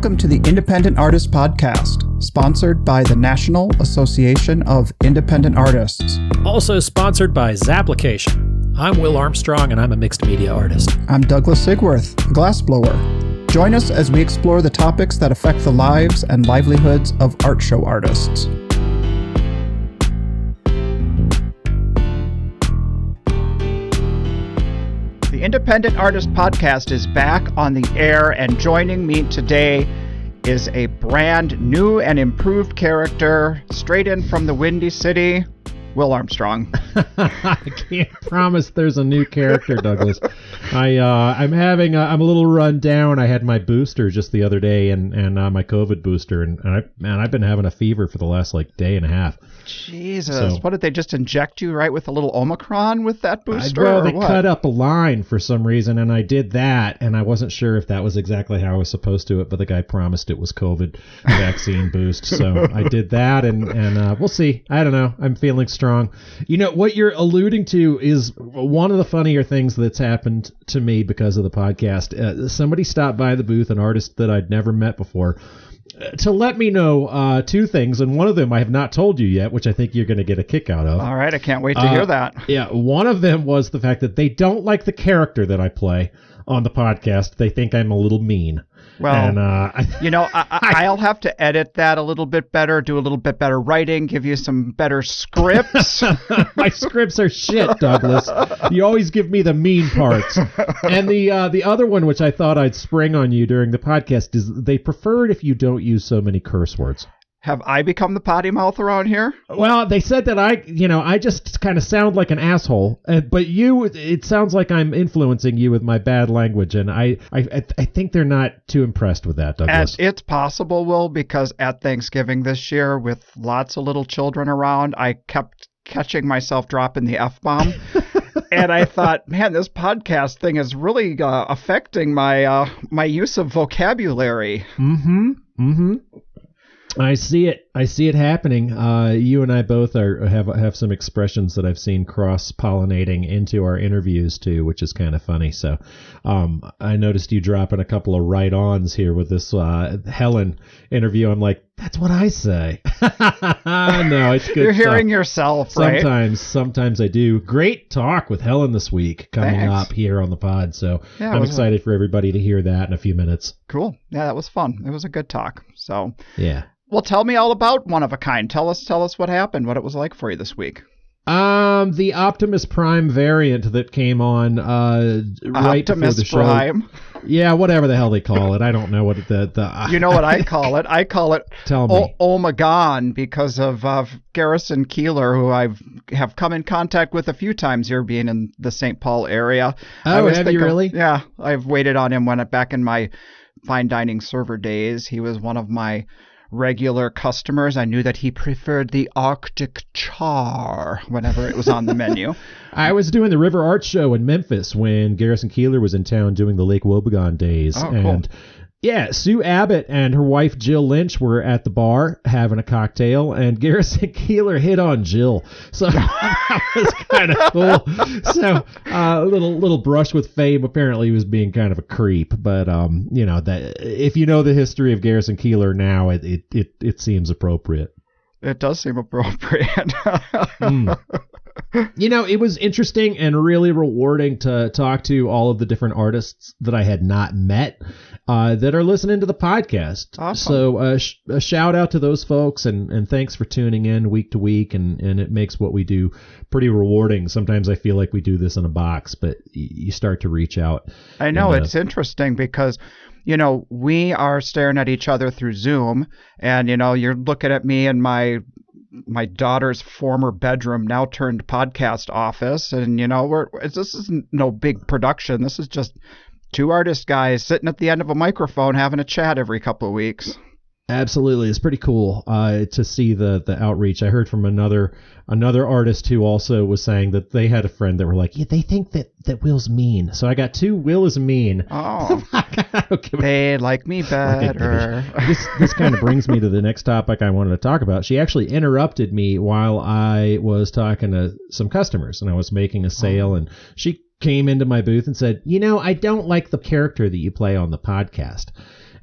Welcome to the Independent Artist Podcast, sponsored by the National Association of Independent Artists. Also sponsored by Zapplication. I'm Will Armstrong, and I'm a mixed media artist. I'm Douglas Sigworth, a glassblower. Join us as we explore the topics that affect the lives and livelihoods of art show artists. The Independent Artist Podcast is back on the air, and joining me today is a brand new and improved character, straight in from the Windy City, Will Armstrong. I can't promise there's a new character, Douglas. I'm a little run down. I had my booster just the other day, and my COVID booster, and I've been having a fever for the last day and a half. Jesus, so, what did they just inject you right with a little Omicron with that booster? Well, they cut up a line for some reason, and I did that, and I wasn't sure if that was exactly how I was supposed to it, but the guy promised it was COVID vaccine boost, so I did that, and we'll see. I don't know. I'm feeling strong. You know, what you're alluding to is one of the funnier things that's happened to me because of the podcast. Somebody stopped by the booth, an artist that I'd never met before, to let me know two things, and one of them I have not told you yet, which I think you're going to get a kick out of. All right, I can't wait to hear that. Yeah, one of them was the fact that they don't like the character that I play on the podcast. They think I'm a little mean. Well, and, I'll have to edit that a little bit better, do a little bit better writing, give you some better scripts. My scripts are shit, Douglas. You always give me the mean parts. And the other one, which I thought I'd spring on you during the podcast, is they prefer it if you don't use so many curse words. Have I become the potty mouth around here? Well, they said that I just kind of sound like an asshole, but it sounds like I'm influencing you with my bad language, and I think they're not too impressed with that, Douglas. And it's possible, Will, because at Thanksgiving this year, with lots of little children around, I kept catching myself dropping the F-bomb. And I thought, man, this podcast thing is really affecting my use of vocabulary. Mm-hmm. I see it happening. You and I both have some expressions that I've seen cross-pollinating into our interviews too, which is kind of funny. So I noticed you dropping a couple of right-ons here with this Helen interview. I'm like, that's what I say. No, it's good. You're hearing yourself, right? Sometimes I do. Great talk with Helen this week coming up here on the pod. So yeah, I'm excited for everybody to hear that in a few minutes. Cool. Yeah, that was fun. It was a good talk. So yeah. Well, tell me all about One of a Kind. Tell us what happened, what it was like for you this week. The Optimus Prime variant that came on right before the show. Prime? Yeah, whatever the hell they call it. I don't know what You know what I call it? I call it Tell me. Omegon, because of Garrison Keillor, who I have come in contact with a few times here, being in the St. Paul area. Oh, have you really? Yeah, I've waited on him back in my fine dining server days. He was one of my regular customers. I knew that he preferred the Arctic char whenever it was on the menu. I was doing the River Art Show in Memphis when Garrison Keillor was in town doing the Lake Wobegon days. Oh, and cool. Yeah, Sue Abbott and her wife Jill Lynch were at the bar having a cocktail, and Garrison Keillor hit on Jill. So that was kind of cool. So a little brush with fame. Apparently he was being kind of a creep, but that if you know the history of Garrison Keillor now, it seems appropriate. It does seem appropriate. It was interesting and really rewarding to talk to all of the different artists that I had not met that are listening to the podcast. Awesome. So a shout out to those folks, and thanks for tuning in week to week, and it makes what we do pretty rewarding. Sometimes I feel like we do this in a box, but you start to reach out. I know, it's interesting because we are staring at each other through Zoom, and you're looking at me in my daughter's former bedroom, now turned podcast office, and this is no big production. This is just two artist guys sitting at the end of a microphone having a chat every couple of weeks. Absolutely. It's pretty cool to see the outreach. I heard from another artist who also was saying that they had a friend that were like, yeah, they think that Will's mean. So I got two Will is mean. Oh, they like me better. This kind of brings me to the next topic I wanted to talk about. She actually interrupted me while I was talking to some customers, and I was making a sale, and she came into my booth and said, I don't like the character that you play on the podcast.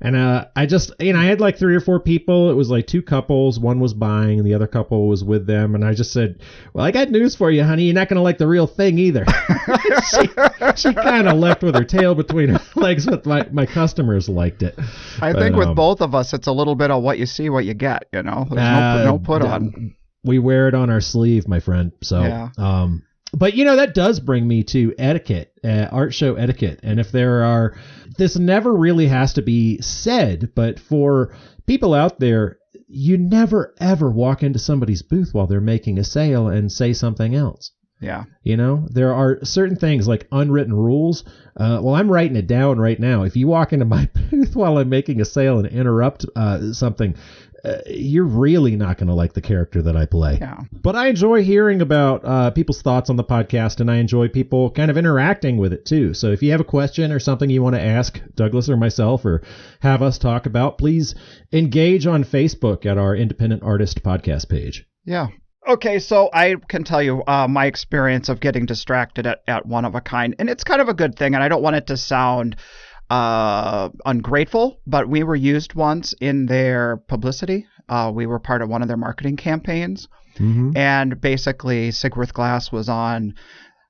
And I just, I had like 3 or 4 people. It was like 2 couples. One was buying and the other couple was with them. And I just said, well, I got news for you, honey. You're not going to like the real thing either. she kind of left with her tail between her legs, but my customers liked it. I think with both of us, it's a little bit of what you see, what you get, There's no put on. We wear it on our sleeve, my friend. So, yeah. But that does bring me to etiquette, art show etiquette. And if this never really has to be said, but for people out there, you never ever walk into somebody's booth while they're making a sale and say something else. Yeah. There are certain things like unwritten rules. Well, I'm writing it down right now. If you walk into my booth while I'm making a sale and interrupt something, you're really not going to like the character that I play. Yeah. But I enjoy hearing about people's thoughts on the podcast, and I enjoy people kind of interacting with it too. So if you have a question or something you want to ask Douglas or myself or have us talk about, please engage on Facebook at our Independent Artist Podcast page. Yeah. Okay, so I can tell you my experience of getting distracted at One of a Kind, and it's kind of a good thing, and I don't want it to sound ungrateful, but we were used once in their publicity. We were part of one of their marketing campaigns, and basically Sigworth Glass was on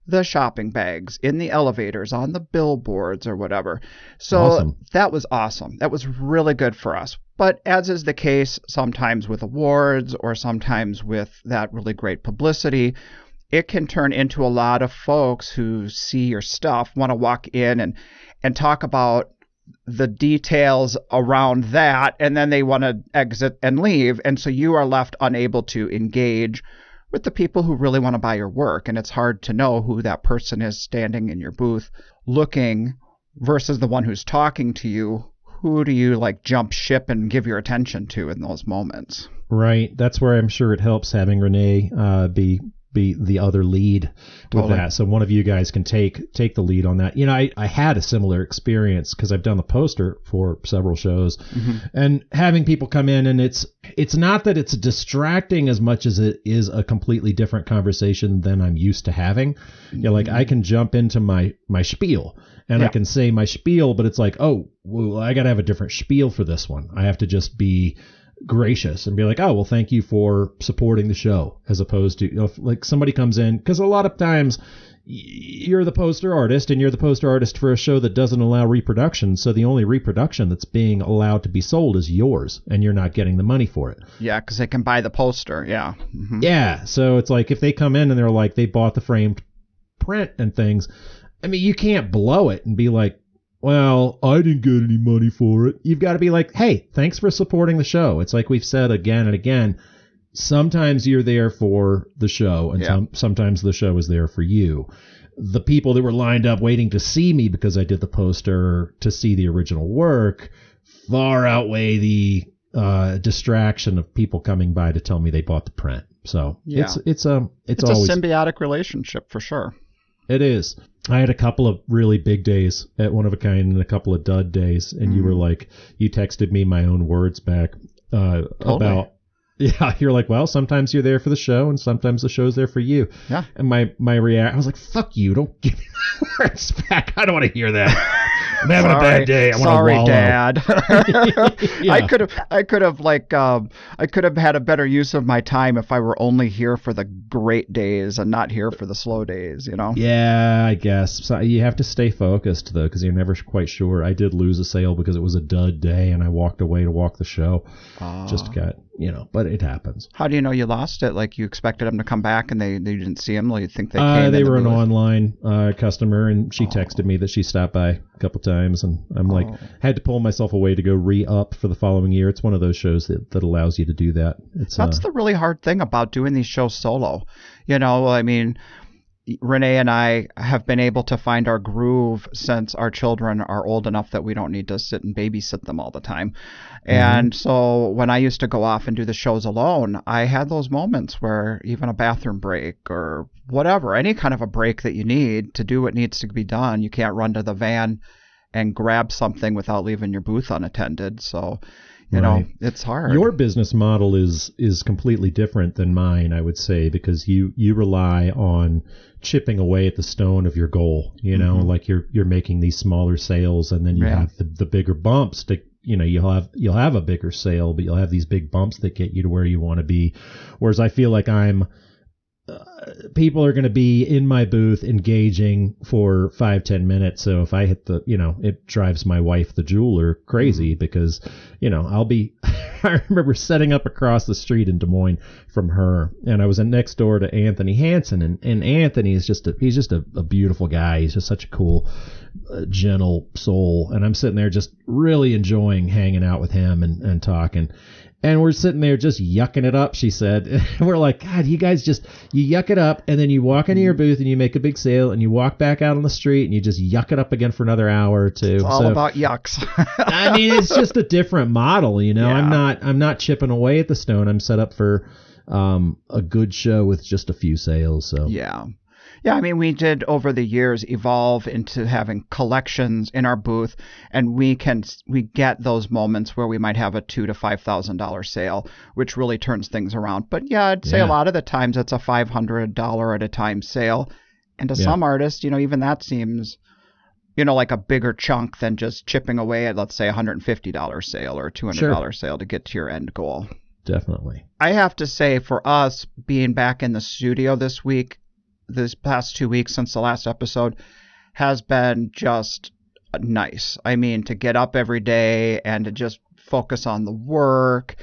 the shopping bags, in the elevators, on the billboards or whatever. So awesome. That was awesome. That was really good for us. But as is the case sometimes with awards or sometimes with that really great publicity, it can turn into a lot of folks who see your stuff, want to walk in and talk about the details around that, and then they want to exit and leave. And so you are left unable to engage with the people who really want to buy your work. And it's hard to know who that person is standing in your booth looking versus the one who's talking to you. Who do you jump ship and give your attention to in those moments? Right. That's where I'm sure it helps having Renee be the other lead with that. So one of you guys can take the lead on that. I had a similar experience because I've done the poster for several shows, and having people come in, and it's not that it's distracting as much as it is a completely different conversation than I'm used to having. I can jump into my spiel and I can say my spiel, but it's like, oh, well, I got to have a different spiel for this one. I have to just be gracious and be like, oh, well, thank you for supporting the show, as opposed to somebody comes in, because a lot of times you're the poster artist and you're the poster artist for a show that doesn't allow reproduction. So the only reproduction that's being allowed to be sold is yours, and you're not getting the money for it. Yeah, because they can buy the poster. Yeah. Yeah. So it's like if they come in and they're like, they bought the framed print and things, I mean, you can't blow it and be like, well, I didn't get any money for it. You've got to be like, hey, thanks for supporting the show. It's like we've said again and again, sometimes you're there for the show, and sometimes the show is there for you. The people that were lined up waiting to see me because I did the poster to see the original work far outweigh the distraction of people coming by to tell me they bought the print. So it's always a symbiotic relationship for sure. It is. I had a couple of really big days at One of a Kind and a couple of dud days, and you were like, you texted me my own words back about, you're like, well, sometimes you're there for the show and sometimes the show's there for you. Yeah. And my reaction, I was like, fuck you, don't give me the words back. I don't want to hear that. I'm having a bad day. I want to wallow. Dad. I could have had a better use of my time if I were only here for the great days and not here for the slow days, Yeah, I guess. So you have to stay focused, though, because you're never quite sure. I did lose a sale because it was a dud day and I walked away to walk the show. Just got, but it happens. How do you know you lost it? Like you expected them to come back and they didn't see them? Like you think they came? They were an online customer, and she texted me that she stopped by a couple times, and I'm had to pull myself away to go re-up for the following year. It's one of those shows that allows you to do that. That's the really hard thing about doing these shows solo. I mean, Renee and I have been able to find our groove since our children are old enough that we don't need to sit and babysit them all the time. And so when I used to go off and do the shows alone, I had those moments where even a bathroom break or whatever, any kind of a break that you need to do what needs to be done, you can't run to the van and grab something without leaving your booth unattended. So, it's hard. Your business model is completely different than mine, I would say, because you rely on chipping away at the stone of your goal. Like you're making these smaller sales, and then you have the bigger bumps to you'll have a bigger sale, but you'll have these big bumps that get you to where you want to be. Whereas I feel like people are going to be in my booth engaging for 5-10 minutes. So if I hit it drives my wife, the jeweler, crazy because, I remember setting up across the street in Des Moines from her, and I was next door to Anthony Hansen, and Anthony is he's just a beautiful guy. He's just such a cool, gentle soul. And I'm sitting there just really enjoying hanging out with him and talking. And we're sitting there just yucking it up, she said. And we're like, God, you guys you yuck it up, and then you walk into your booth and you make a big sale, and you walk back out on the street and you just yuck it up again for another hour or two. It's all about yucks. I mean, it's just a different model, Yeah. I'm not chipping away at the stone. I'm set up for a good show with just a few sales. So yeah. Yeah, I mean, we did over the years evolve into having collections in our booth, and we get those moments where we might have a $2,000 to $5,000 sale, which really turns things around. But yeah, I'd say a lot of the times it's a $500 at a time sale, and to some artists, even that seems, like a bigger chunk than just chipping away at, let's say, a $150 sale or a $200 sale to get to your end goal. Definitely. I have to say, for us being back in the studio this past 2 weeks since the last episode has been just nice. I mean, to get up every day and to just focus on the work.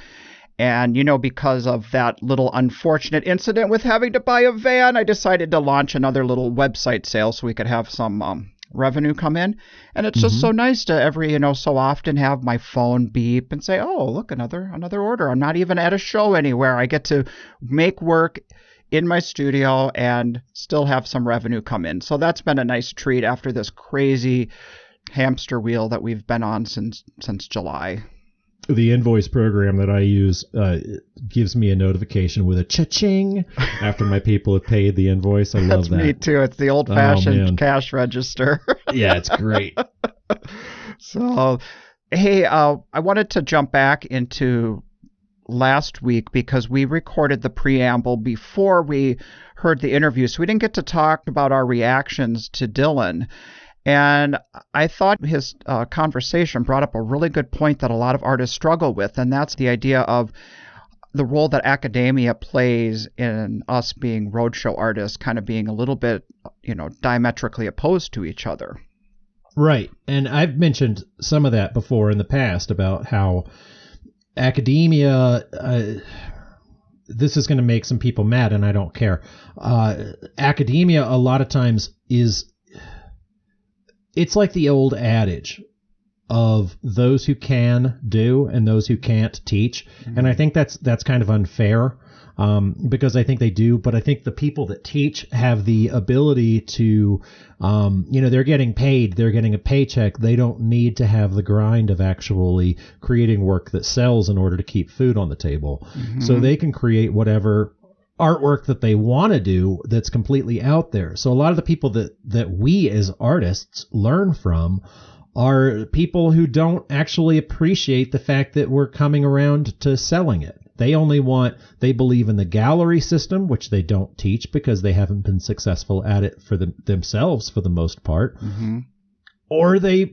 And, because of that little unfortunate incident with having to buy a van, I decided to launch another little website sale so we could have some revenue come in. And it's just so nice to every, so often have my phone beep and say, oh, look, another order. I'm not even at a show anywhere. I get to make work in my studio and still have some revenue come in. So that's been a nice treat after this crazy hamster wheel that we've been on since July. The invoice program that I use gives me a notification with a cha-ching after my people have paid the invoice. I love that. Me too. It's the old-fashioned cash register. Yeah, it's great. So, hey, I wanted to jump back into last week because we recorded the preamble before we heard the interview, so we didn't get to talk about our reactions to Dylan. And I thought his conversation brought up a really good point that a lot of artists struggle with, and that's the idea of the role that academia plays in us being roadshow artists, kind of being a little bit, diametrically opposed to each other. Right. And I've mentioned some of that before in the past about how academia, this is going to make some people mad, and I don't care. Academia a lot of times it's like the old adage of those who can do and those who can't teach. Mm-hmm. And I think that's kind of unfair because I think they do. But I think the people that teach have the ability to, they're getting paid. They're getting a paycheck. They don't need to have the grind of actually creating work that sells in order to keep food on the table. Mm-hmm. So they can create whatever artwork that they want to do that's completely out there. So a lot of the people that we as artists learn from are people who don't actually appreciate the fact that we're coming around to selling it. They believe in the gallery system, which they don't teach because they haven't been successful at it for themselves for the most part. Mm-hmm. Or they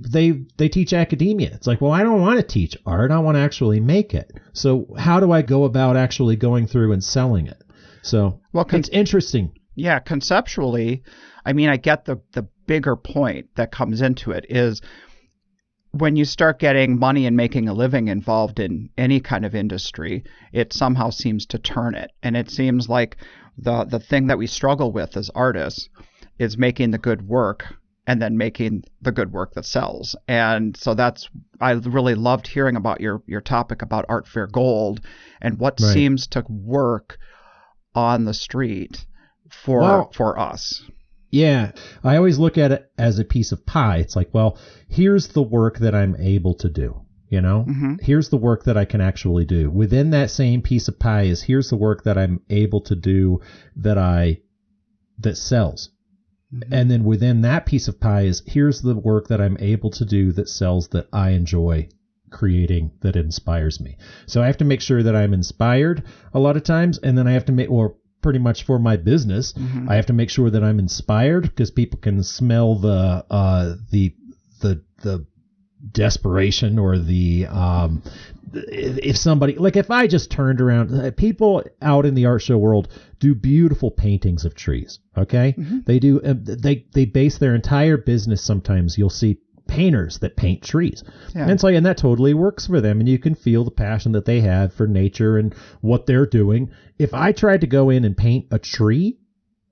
teach academia. It's like, well, I don't want to teach art. I want to actually make it. So how do I go about actually going through and selling it? So it's interesting. Yeah, conceptually, I mean, I get the bigger point that comes into it is when you start getting money and making a living involved in any kind of industry, it somehow seems to turn it. And it seems like the thing that we struggle with as artists is making the good work and then making the good work that sells. And so I really loved hearing about your topic about Art Fair Gold and what seems to work on the street for us. Yeah, I always look at it as a piece of pie. It's like, well, here's the work that I'm able to do, Mm-hmm. Here's the work that I can actually do. Within that same piece of pie is here's the work that I'm able to do that sells. Mm-hmm. And then within that piece of pie is here's the work that I'm able to do that sells that I enjoy creating, that inspires me. So I have to make sure that I'm inspired a lot of times, and then I have to or pretty much for my business, mm-hmm. I have to make sure that I'm inspired because people can smell the desperation or the if somebody, like if I just turned around, people out in the art show world do beautiful paintings of trees. Okay. Mm-hmm. They do. They base their entire business. Sometimes you'll see painters that paint trees. Yeah. And it's like, and that totally works for them. And you can feel the passion that they have for nature and what they're doing. If I tried to go in and paint a tree,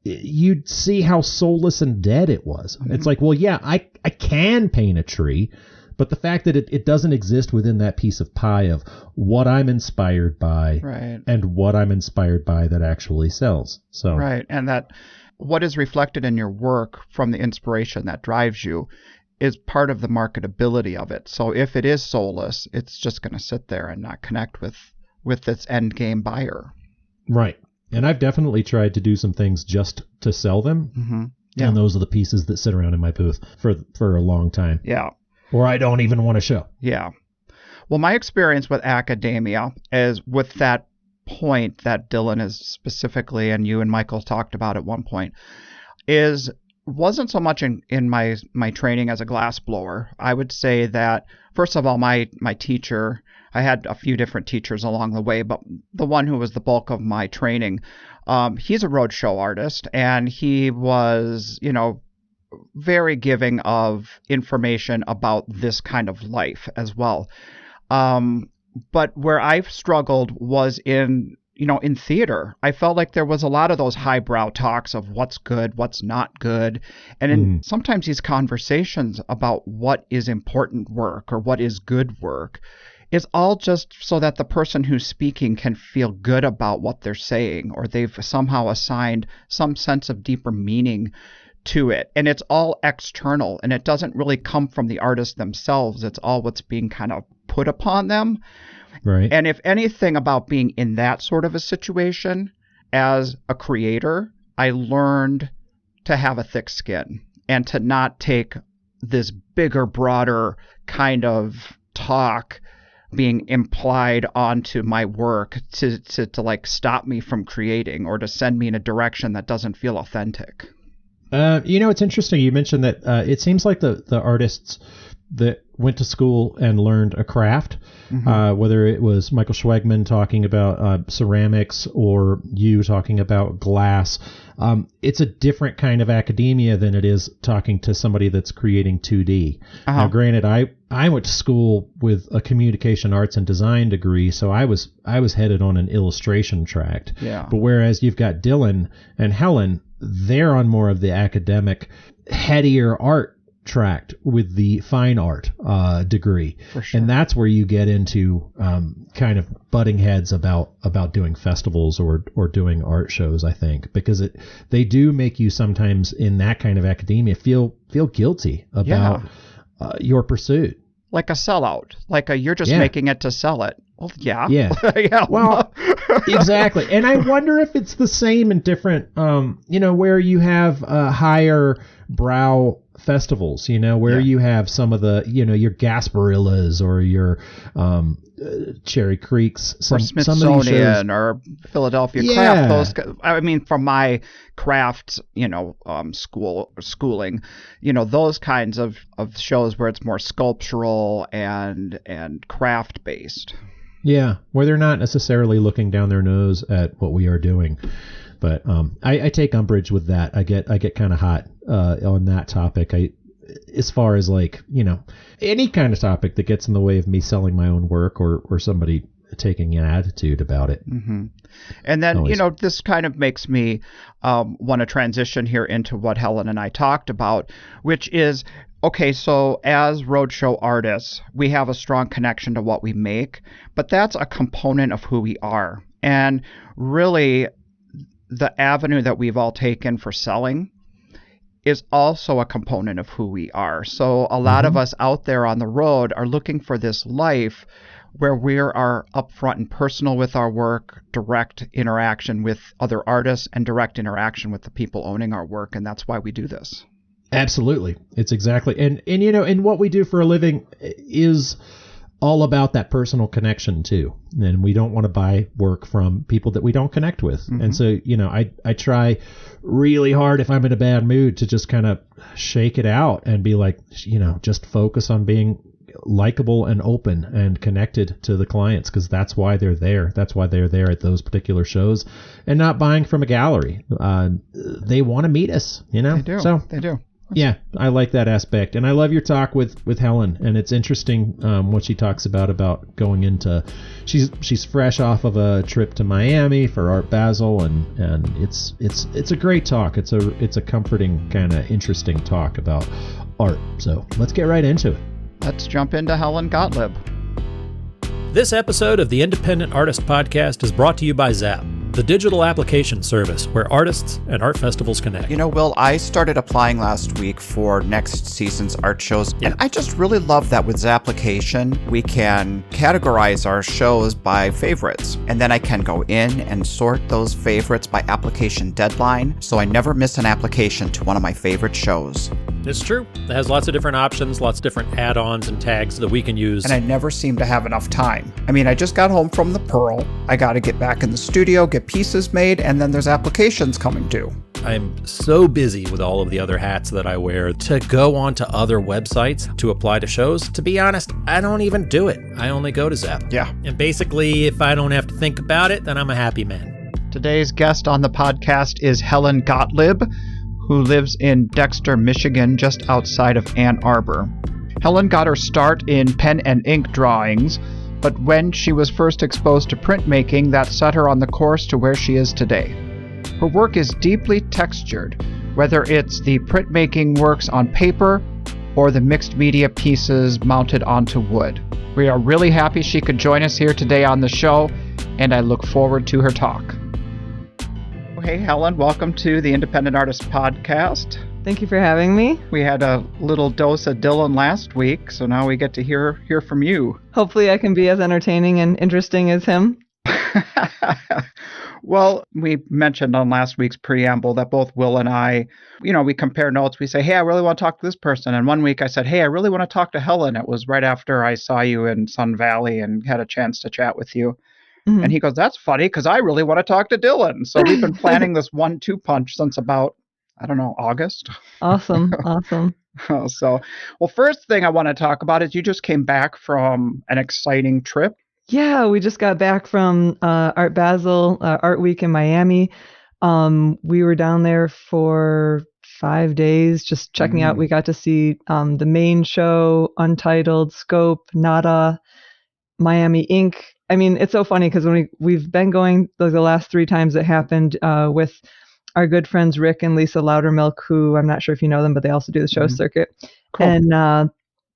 you'd see how soulless and dead it was. Mm-hmm. It's like, well, yeah, I can paint a tree, but the fact that it doesn't exist within that piece of pie of what I'm inspired by right. and what I'm inspired by that actually sells. So right. And that what is reflected in your work from the inspiration that drives you is part of the marketability of it. So if it is soulless, it's just going to sit there and not connect with its end game buyer. Right. And I've definitely tried to do some things just to sell them. Mm-hmm. Yeah. And those are the pieces that sit around in my booth for a long time. Yeah. Or I don't even want to show. Yeah. Well, my experience with academia is with that point that Dylan is specifically, and you and Michael talked about at one point, wasn't so much in my training as a glass blower. I would say that, first of all, my teacher, I had a few different teachers along the way, but the one who was the bulk of my training, he's a roadshow artist, and he was, very giving of information about this kind of life as well. But where I've struggled was in theater. I felt like there was a lot of those highbrow talks of what's good, what's not good. And sometimes these conversations about what is important work or what is good work is all just so that the person who's speaking can feel good about what they're saying, or they've somehow assigned some sense of deeper meaning to it. And it's all external, and it doesn't really come from the artists themselves. It's all what's being kind of put upon them. Right. And if anything about being in that sort of a situation as a creator, I learned to have a thick skin and to not take this bigger, broader kind of talk being implied onto my work to like stop me from creating or to send me in a direction that doesn't feel authentic. It's interesting. You mentioned that it seems like the artists that went to school and learned a craft, whether it was Michael Schwegman talking about ceramics or you talking about glass, it's a different kind of academia than it is talking to somebody that's creating 2D. Now, granted, I went to school with a communication arts and design degree, so I was headed on an illustration tract. Yeah. But whereas you've got Dylan and Helen, they're on more of the academic, headier art tract with the fine art degree. For sure. And that's where you get into kind of butting heads about doing festivals or doing art shows, I think, because they do make you sometimes in that kind of academia feel guilty about your pursuit. Like a sellout, you're just making it to sell it. Well, yeah. Yeah. Well, exactly. And I wonder if it's the same in different, where you have higher brow festivals, where you have some of the, your Gasparillas or your Cherry Creeks, or Smithsonian or Philadelphia Craft. From my craft, schooling, those kinds of shows where it's more sculptural and craft based. Yeah, where they're not necessarily looking down their nose at what we are doing. But I take umbrage with that. I get kind of hot on that topic. As far as any kind of topic that gets in the way of me selling my own work or somebody taking an attitude about it. Mm-hmm. And then, Always. This kind of makes me want to transition here into what Helen and I talked about, which is, okay, so as roadshow artists, we have a strong connection to what we make, but that's a component of who we are. And really, the avenue that we've all taken for selling is also a component of who we are. So a lot of us out there on the road are looking for this life where we are upfront and personal with our work, direct interaction with other artists, and direct interaction with the people owning our work. And that's why we do this. Absolutely. It's exactly. And what we do for a living is all about that personal connection too. And we don't want to buy work from people that we don't connect with. Mm-hmm. And so, I try really hard if I'm in a bad mood to just kind of shake it out and be like, just focus on being likable and open and connected to the clients, because that's why they're there. That's why they're there at those particular shows and not buying from a gallery. They want to meet us, you know? They do. Yeah, I like that aspect. And I love your talk with Helen. And it's interesting what she talks about going into, she's fresh off of a trip to Miami for Art Basel, and it's a great talk. It's a comforting, kind of interesting talk about art. So let's get right into it. Let's jump into Helen Gotlib. This episode of the Independent Artist Podcast is brought to you by Zap, the digital application service where artists and art festivals connect. You know, Will, I started applying last week for next season's art shows, and I just really love that with Zapplication, we can categorize our shows by favorites, and then I can go in and sort those favorites by application deadline, so I never miss an application to one of my favorite shows. It's true. It has lots of different options, lots of different add-ons and tags that we can use. And I never seem to have enough time. I mean, I just got home from the Pearl. I got to get back in the studio, get pieces made, and then there's applications coming due. I'm so busy with all of the other hats that I wear to go onto other websites to apply to shows. To be honest, I don't even do it. I only go to Zap. Yeah. And basically, if I don't have to think about it, then I'm a happy man. Today's guest on the podcast is Helen Gotlib, who lives in Dexter, Michigan, just outside of Ann Arbor. Helen got her start in pen and ink drawings, but when she was first exposed to printmaking, that set her on the course to where she is today. Her work is deeply textured, whether it's the printmaking works on paper or the mixed media pieces mounted onto wood. We are really happy she could join us here today on the show, and I look forward to her talk. Hey, Helen, welcome to the Independent Artist Podcast. Thank you for having me. We had a little dose of Dylan last week, so now we get to hear from you. Hopefully I can be as entertaining and interesting as him. Well, we mentioned on last week's preamble that both Will and I, we compare notes. We say, hey, I really want to talk to this person. And one week I said, hey, I really want to talk to Helen. It was right after I saw you in Sun Valley and had a chance to chat with you. Mm-hmm. And he goes, that's funny because I really want to talk to Dylan. So we've been planning this 1-2 punch since about, August. Awesome. So, first thing I want to talk about is you just came back from an exciting trip. Yeah, we just got back from Art Basel, Art Week in Miami. We were down there for 5 days just checking out. We got to see the main show, Untitled, Scope, Nada, Miami Ink. I mean, it's so funny because when we've been going the last 3 times it happened with our good friends Rick and Lisa Loudermilk, who I'm not sure if you know them, but they also do the show circuit. Cool. And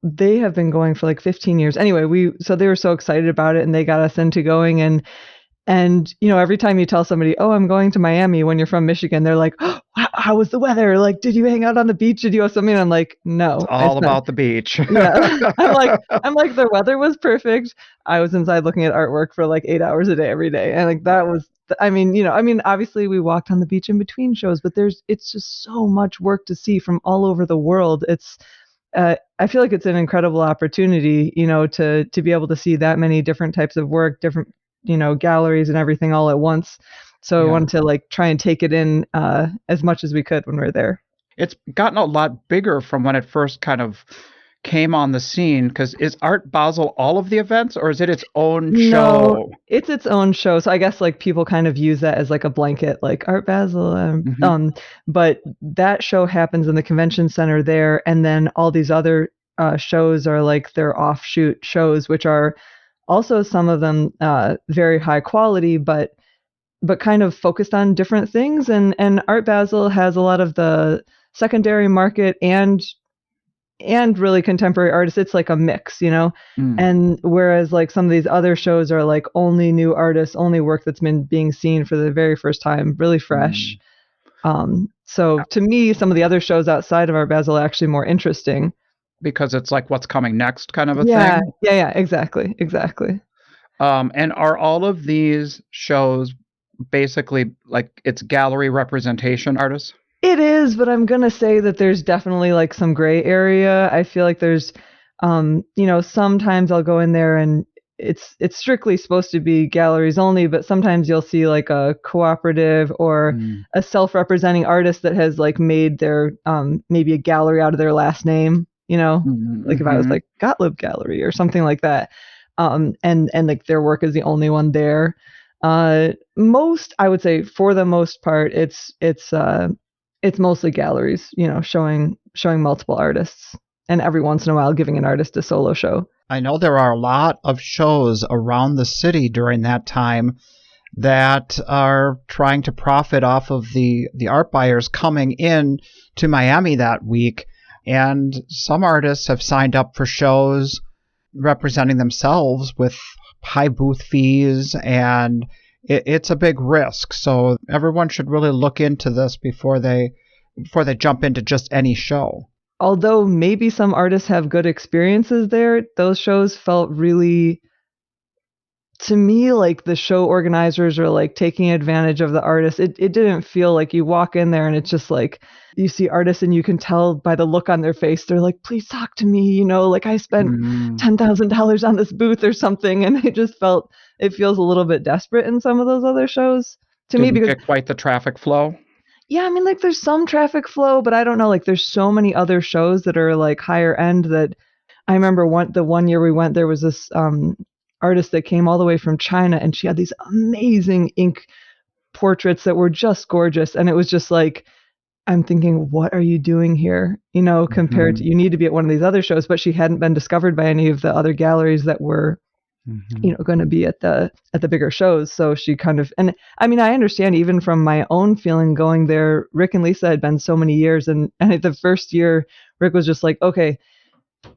they have been going for like 15 years. Anyway, so they were so excited about it and they got us into going. And every time you tell somebody, oh, I'm going to Miami when you're from Michigan, they're like, oh, how was the weather? Like, did you hang out on the beach? Did you have something? And I'm like, no. It's all about the beach. Yeah. I'm like, the weather was perfect. I was inside looking at artwork for like 8 hours a day, every day. And like, that was, obviously we walked on the beach in between shows, but it's just so much work to see from all over the world. I feel like it's an incredible opportunity, to be able to see that many different types of work, different, galleries and everything all at once. So I wanted to like try and take it in as much as we could when we were there. It's gotten a lot bigger from when it first kind of came on the scene, because is Art Basel all of the events or is it its own show? No, it's its own show. So I guess like people kind of use that as like a blanket, like Art Basel. But that show happens in the convention center there. And then all these other shows are like their offshoot shows, which are also some of them very high quality, but kind of focused on different things. And Art Basel has a lot of the secondary market and really contemporary artists. It's like a mix, and whereas like some of these other shows are like only new artists, only work that's been being seen for the very first time, really fresh. So to me, some of the other shows outside of Art Basel are actually more interesting. Because it's like what's coming next kind of a thing? Yeah, exactly. And are all of these shows basically like it's gallery representation artists? It is, but I'm going to say that there's definitely like some gray area. I feel like there's, sometimes I'll go in there and it's strictly supposed to be galleries only, but sometimes you'll see like a cooperative or a self-representing artist that has like made their maybe a gallery out of their last name. you know, like if I was Mm-hmm. like Gotlib Gallery or something like that. And like their work is the only one there. I would say for the most part, it's mostly galleries, you know, showing multiple artists, and every once in a while giving an artist a solo show. I know there are a lot of shows around the city during that time that are trying to profit off of the art buyers coming in to Miami that week. And some artists have signed up for shows representing themselves with high booth fees, and it's a big risk. So everyone should really look into this before they jump into just any show. Although maybe some artists have good experiences there, those shows felt really, to me, like the show organizers are like taking advantage of the artists. It didn't feel like you walk in there and it's just like you see artists and you can tell by the look on their face, they're like, please talk to me, you know, like I spent $10,000 on this booth or something. And it feels a little bit desperate in some of those other shows to me, Didn't because get quite the traffic flow. yeah, I mean, like there's some traffic flow, but I don't know, like there's so many other shows that are like higher end that I remember the one year we went, there was this artist that came all the way from China, and she had these amazing ink portraits that were just gorgeous. And it was just like, I'm thinking, what are you doing here? You know, compared to, you need to be at one of these other shows, but she hadn't been discovered by any of the other galleries that were, you know, going to be at the bigger shows. So she kind of, and I mean, I understand even from my own feeling going there, Rick and Lisa had been so many years, and the first year Rick was just like, okay,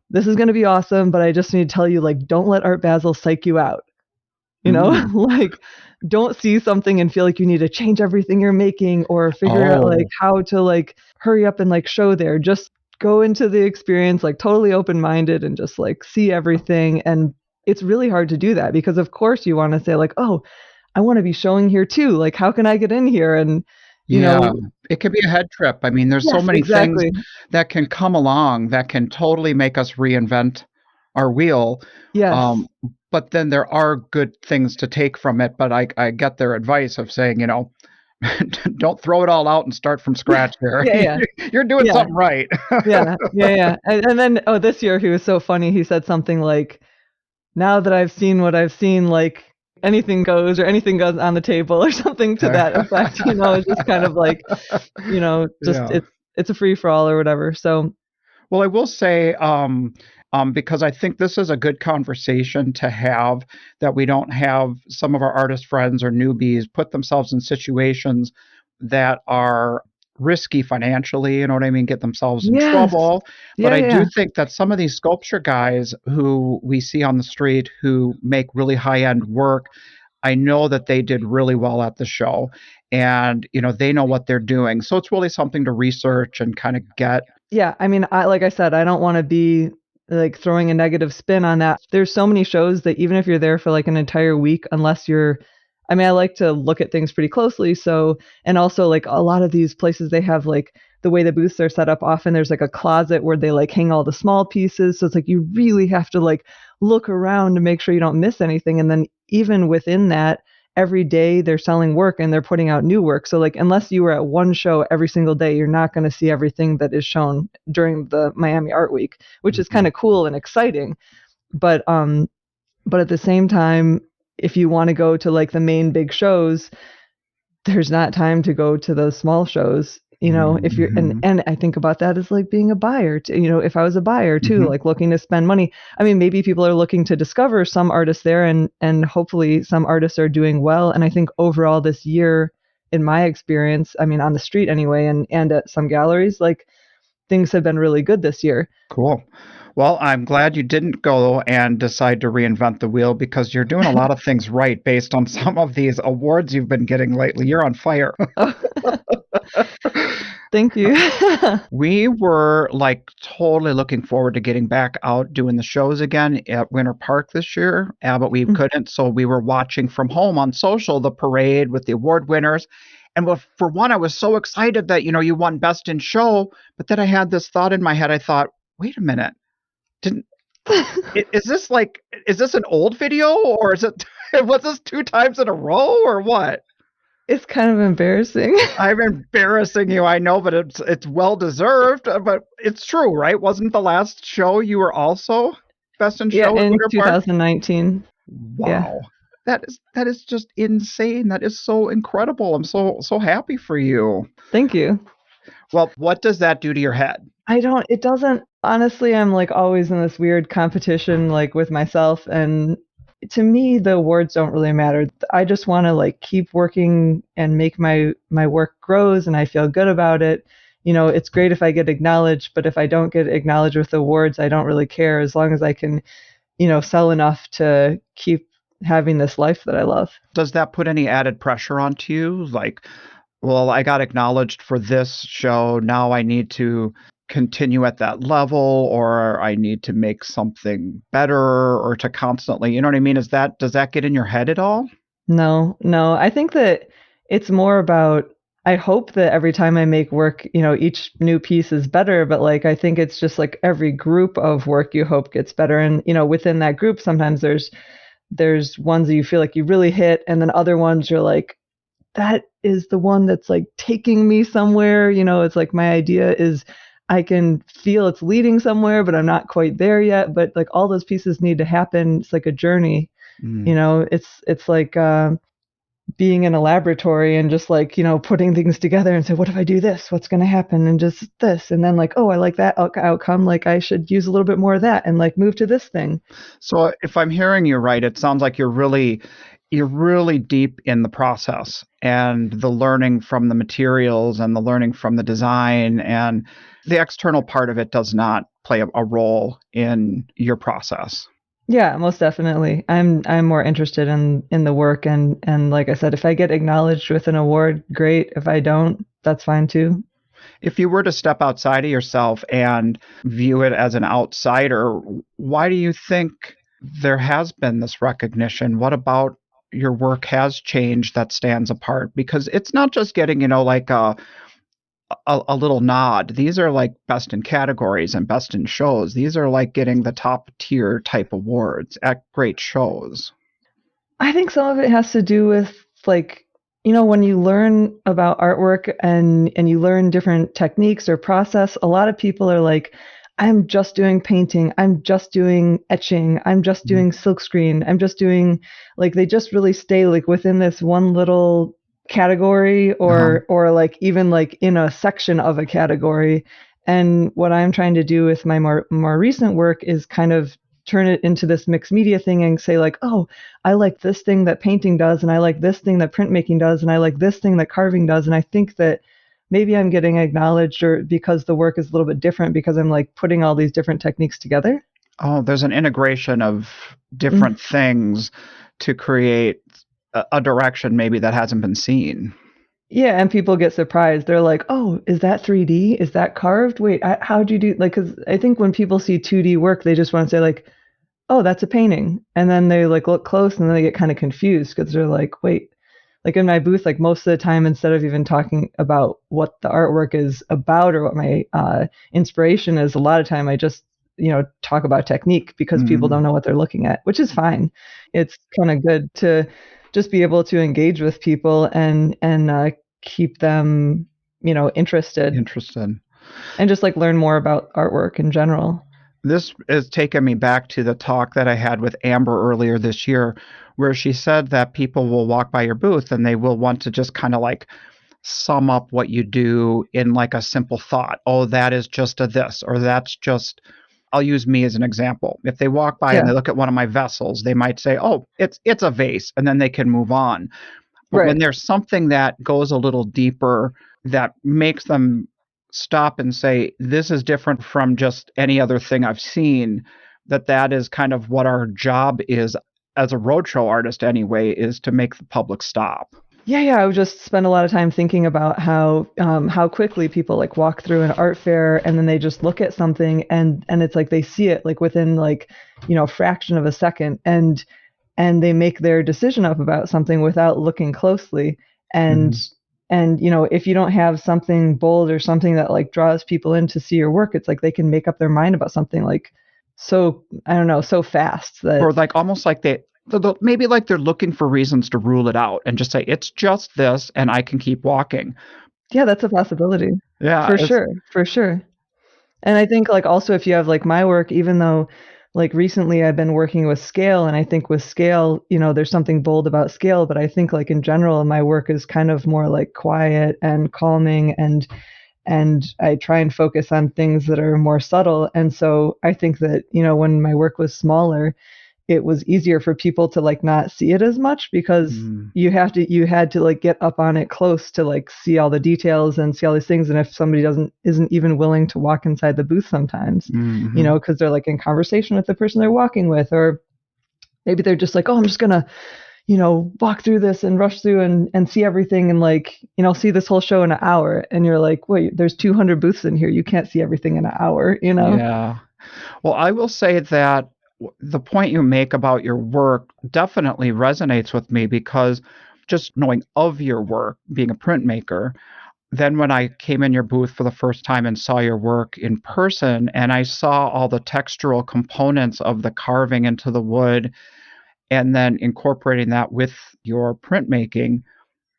this is going to be awesome, but I just need to tell you, like, don't let Art Basel psych you out. You know, like, don't see something and feel like you need to change everything you're making or figure out like how to like hurry up and like show there. Just go into the experience like totally open-minded and just like see everything. And it's really hard to do that because of course you want to say like, oh, I want to be showing here too. Like, how can I get in here? And you know, it could be a head trip. I mean, there's so many things that can come along that can totally make us reinvent our wheel. Yes. But then there are good things to take from it. But I get their advice of saying, you know, don't throw it all out and start from scratch here. Yeah. You're doing something right. Yeah. And then, this year he was so funny. He said something like, now that I've seen what I've seen, like, anything goes or anything goes on the table or something to that effect. You know, it's just kind of like, you know, just it's a free for all or whatever. So, well, I will say, because I think this is a good conversation to have, that we don't have some of our artist friends or newbies put themselves in situations that are risky financially, you know what I mean, get themselves in trouble. But I do think that some of these sculpture guys who we see on the street who make really high-end work, I know that they did really well at the show, and you know, they know what they're doing. So it's really something to research and kind of get. Yeah, I mean, like I said, I don't want to be like throwing a negative spin on that. There's so many shows that even if you're there for like an entire week, unless you're, I mean, I like to look at things pretty closely. So, and also like a lot of these places, they have like the way the booths are set up, often there's like a closet where they like hang all the small pieces. So it's like, you really have to like look around to make sure you don't miss anything. And then even within that, every day they're selling work and they're putting out new work. So like, unless you were at one show every single day, you're not going to see everything that is shown during the Miami Art Week, which is kind of cool and exciting. But at the same time, if you want to go to like the main big shows, there's not time to go to those small shows. You know, if you're, and I think about that as like being a buyer, you know, if I was a buyer too, like looking to spend money. I mean, maybe people are looking to discover some artists there, and hopefully some artists are doing well. And I think overall this year, in my experience, I mean, on the street anyway, and at some galleries, like things have been really good this year. Cool. Well, I'm glad you didn't go and decide to reinvent the wheel, because you're doing a lot of things right based on some of these awards you've been getting lately. You're on fire. Thank you. We were like totally looking forward to getting back out doing the shows again at Winter Park this year, but we couldn't. So we were watching from home on social the parade with the award winners. And for one, I was so excited that, you know, you won Best in Show. But then I had this thought in my head. I thought, wait a minute. Is this an old video, or was this 2 times in a row, or what? It's kind of embarrassing. I'm embarrassing you, I know, but it's well deserved. But it's true, right? Wasn't the last show you were also best in Yeah, show at in Winter Park? 2019. Yeah. Wow. That is just insane. That is so incredible. I'm so happy for you. Thank you. Well, what does that do to your head? It doesn't, honestly, I'm like always in this weird competition like with myself, and to me the awards don't really matter. I just want to like keep working and make my work grows and I feel good about it. It's great if I get acknowledged, but if I don't get acknowledged with awards, I don't really care as long as I can, sell enough to keep having this life that I love. Does that put any added pressure onto you? Like, well, I got acknowledged for this show. Now I need to continue at that level, or I need to make something better, or to constantly, you know what I mean? Does that get in your head at all? No, no. I think that it's more about, I hope that every time I make work, each new piece is better, but like I think it's just like every group of work you hope gets better. And, within that group, sometimes there's ones that you feel like you really hit, and then other ones you're like, that is the one that's like taking me somewhere. It's like my idea is I can feel it's leading somewhere, but I'm not quite there yet. But like all those pieces need to happen. It's like a journey. It's like being in a laboratory and just like, putting things together and say, what if I do this? What's going to happen? And just this. And then like, oh, I like that outcome. Like I should use a little bit more of that and like move to this thing. So if I'm hearing you right, it sounds like you're really deep in the process and the learning from the materials and the learning from the design, and the external part of it does not play a role in your process. Yeah, most definitely. I'm more interested in the work, and like I said, if I get acknowledged with an award, great. If I don't, that's fine too. If you were to step outside of yourself and view it as an outsider, why do you think there has been this recognition? What about your work has changed that stands apart? Because it's not just getting, like a little nod. These are like best in categories and best in shows. These are like getting the top tier type awards at great shows. I think some of it has to do with like, when you learn about artwork and you learn different techniques or process, a lot of people are like, I'm just doing painting, I'm just doing etching, I'm just doing silkscreen, I'm just doing, like, they just really stay like within this one little category or like even like in a section of a category. And what I'm trying to do with my more recent work is kind of turn it into this mixed media thing and say like, oh, I like this thing that painting does, and I like this thing that printmaking does, and I like this thing that carving does. And I think that maybe I'm getting acknowledged or because the work is a little bit different because I'm like putting all these different techniques together. Oh, there's an integration of different things to create a direction maybe that hasn't been seen. Yeah, and people get surprised. They're like, "Oh, is that 3D? Is that carved? Wait, how'd you do?" Like, because I think when people see 2D work, they just want to say like, "Oh, that's a painting," and then they like look close and then they get kind of confused because they're like, "Wait." Like in my booth, like most of the time, instead of even talking about what the artwork is about or what my inspiration is, a lot of time I just talk about technique because people don't know what they're looking at, which is fine. It's kind of good to just be able to engage with people and keep them interested and just like learn more about artwork in general. This is taking me back to the talk that I had with Amber earlier this year, where she said that people will walk by your booth and they will want to just kind of like sum up what you do in like a simple thought. Oh, that is just a this, or that's just, I'll use me as an example. If they walk by and they look at one of my vessels, they might say, oh, it's a vase, and then they can move on. But when there's something that goes a little deeper that makes them stop and say, this is different from just any other thing I've seen, that is kind of what our job is as a roadshow artist anyway, is to make the public stop. Yeah, I would just spend a lot of time thinking about how quickly people like walk through an art fair and then they just look at something and it's like they see it like within like a fraction of a second and they make their decision up about something without looking closely. And if you don't have something bold or something that like draws people in to see your work, it's like they can make up their mind about something like so, I don't know, so fast that, or like almost like maybe like they're looking for reasons to rule it out and just say, it's just this and I can keep walking. Yeah, that's a possibility. Yeah. For sure. And I think like also if you have like my work, even though like recently I've been working with scale, and I think with scale, there's something bold about scale, but I think like in general, my work is kind of more like quiet and calming, and I try and focus on things that are more subtle. And so I think that, when my work was smaller, it was easier for people to like not see it as much because you had to like get up on it close to like see all the details and see all these things. And if somebody isn't even willing to walk inside the booth sometimes, because they're like in conversation with the person they're walking with, or maybe they're just like, oh, I'm just gonna walk through this and rush through and see everything and like, see this whole show in an hour. And you're like, wait, there's 200 booths in here. You can't see everything in an hour, Yeah. Well, I will say that the point you make about your work definitely resonates with me, because just knowing of your work, being a printmaker, then when I came in your booth for the first time and saw your work in person, and I saw all the textural components of the carving into the wood, and then incorporating that with your printmaking,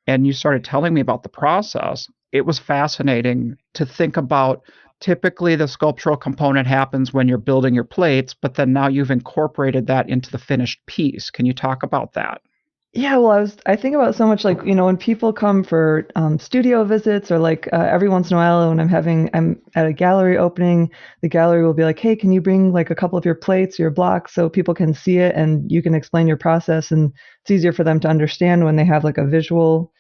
and you started telling me about the process, it was fascinating to think about. Typically, the sculptural component happens when you're building your plates, but then now you've incorporated that into the finished piece. Can you talk about that? Yeah, well, I think about so much like, when people come for studio visits, or like every once in a while when I'm at a gallery opening, the gallery will be like, hey, can you bring like a couple of your plates, your blocks, so people can see it and you can explain your process, and it's easier for them to understand when they have like a visual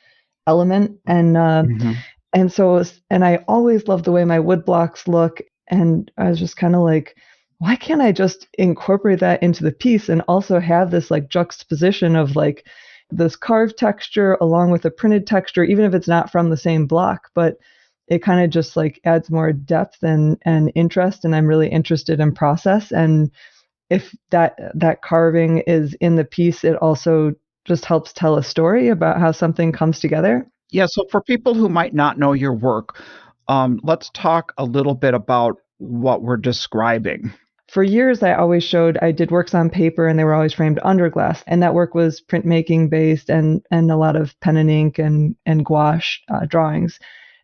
element. And so, and I always loved the way my wood blocks look. And I was just kind of like, why can't I just incorporate that into the piece and also have this like juxtaposition of like this carved texture along with a printed texture, even if it's not from the same block, but it kind of just like adds more depth and interest. And I'm really interested in process. And if that carving is in the piece, it also just helps tell a story about how something comes together. Yeah, so for people who might not know your work, let's talk a little bit about what we're describing. For years, I did works on paper, and they were always framed under glass. And that work was printmaking based and a lot of pen and ink and gouache drawings.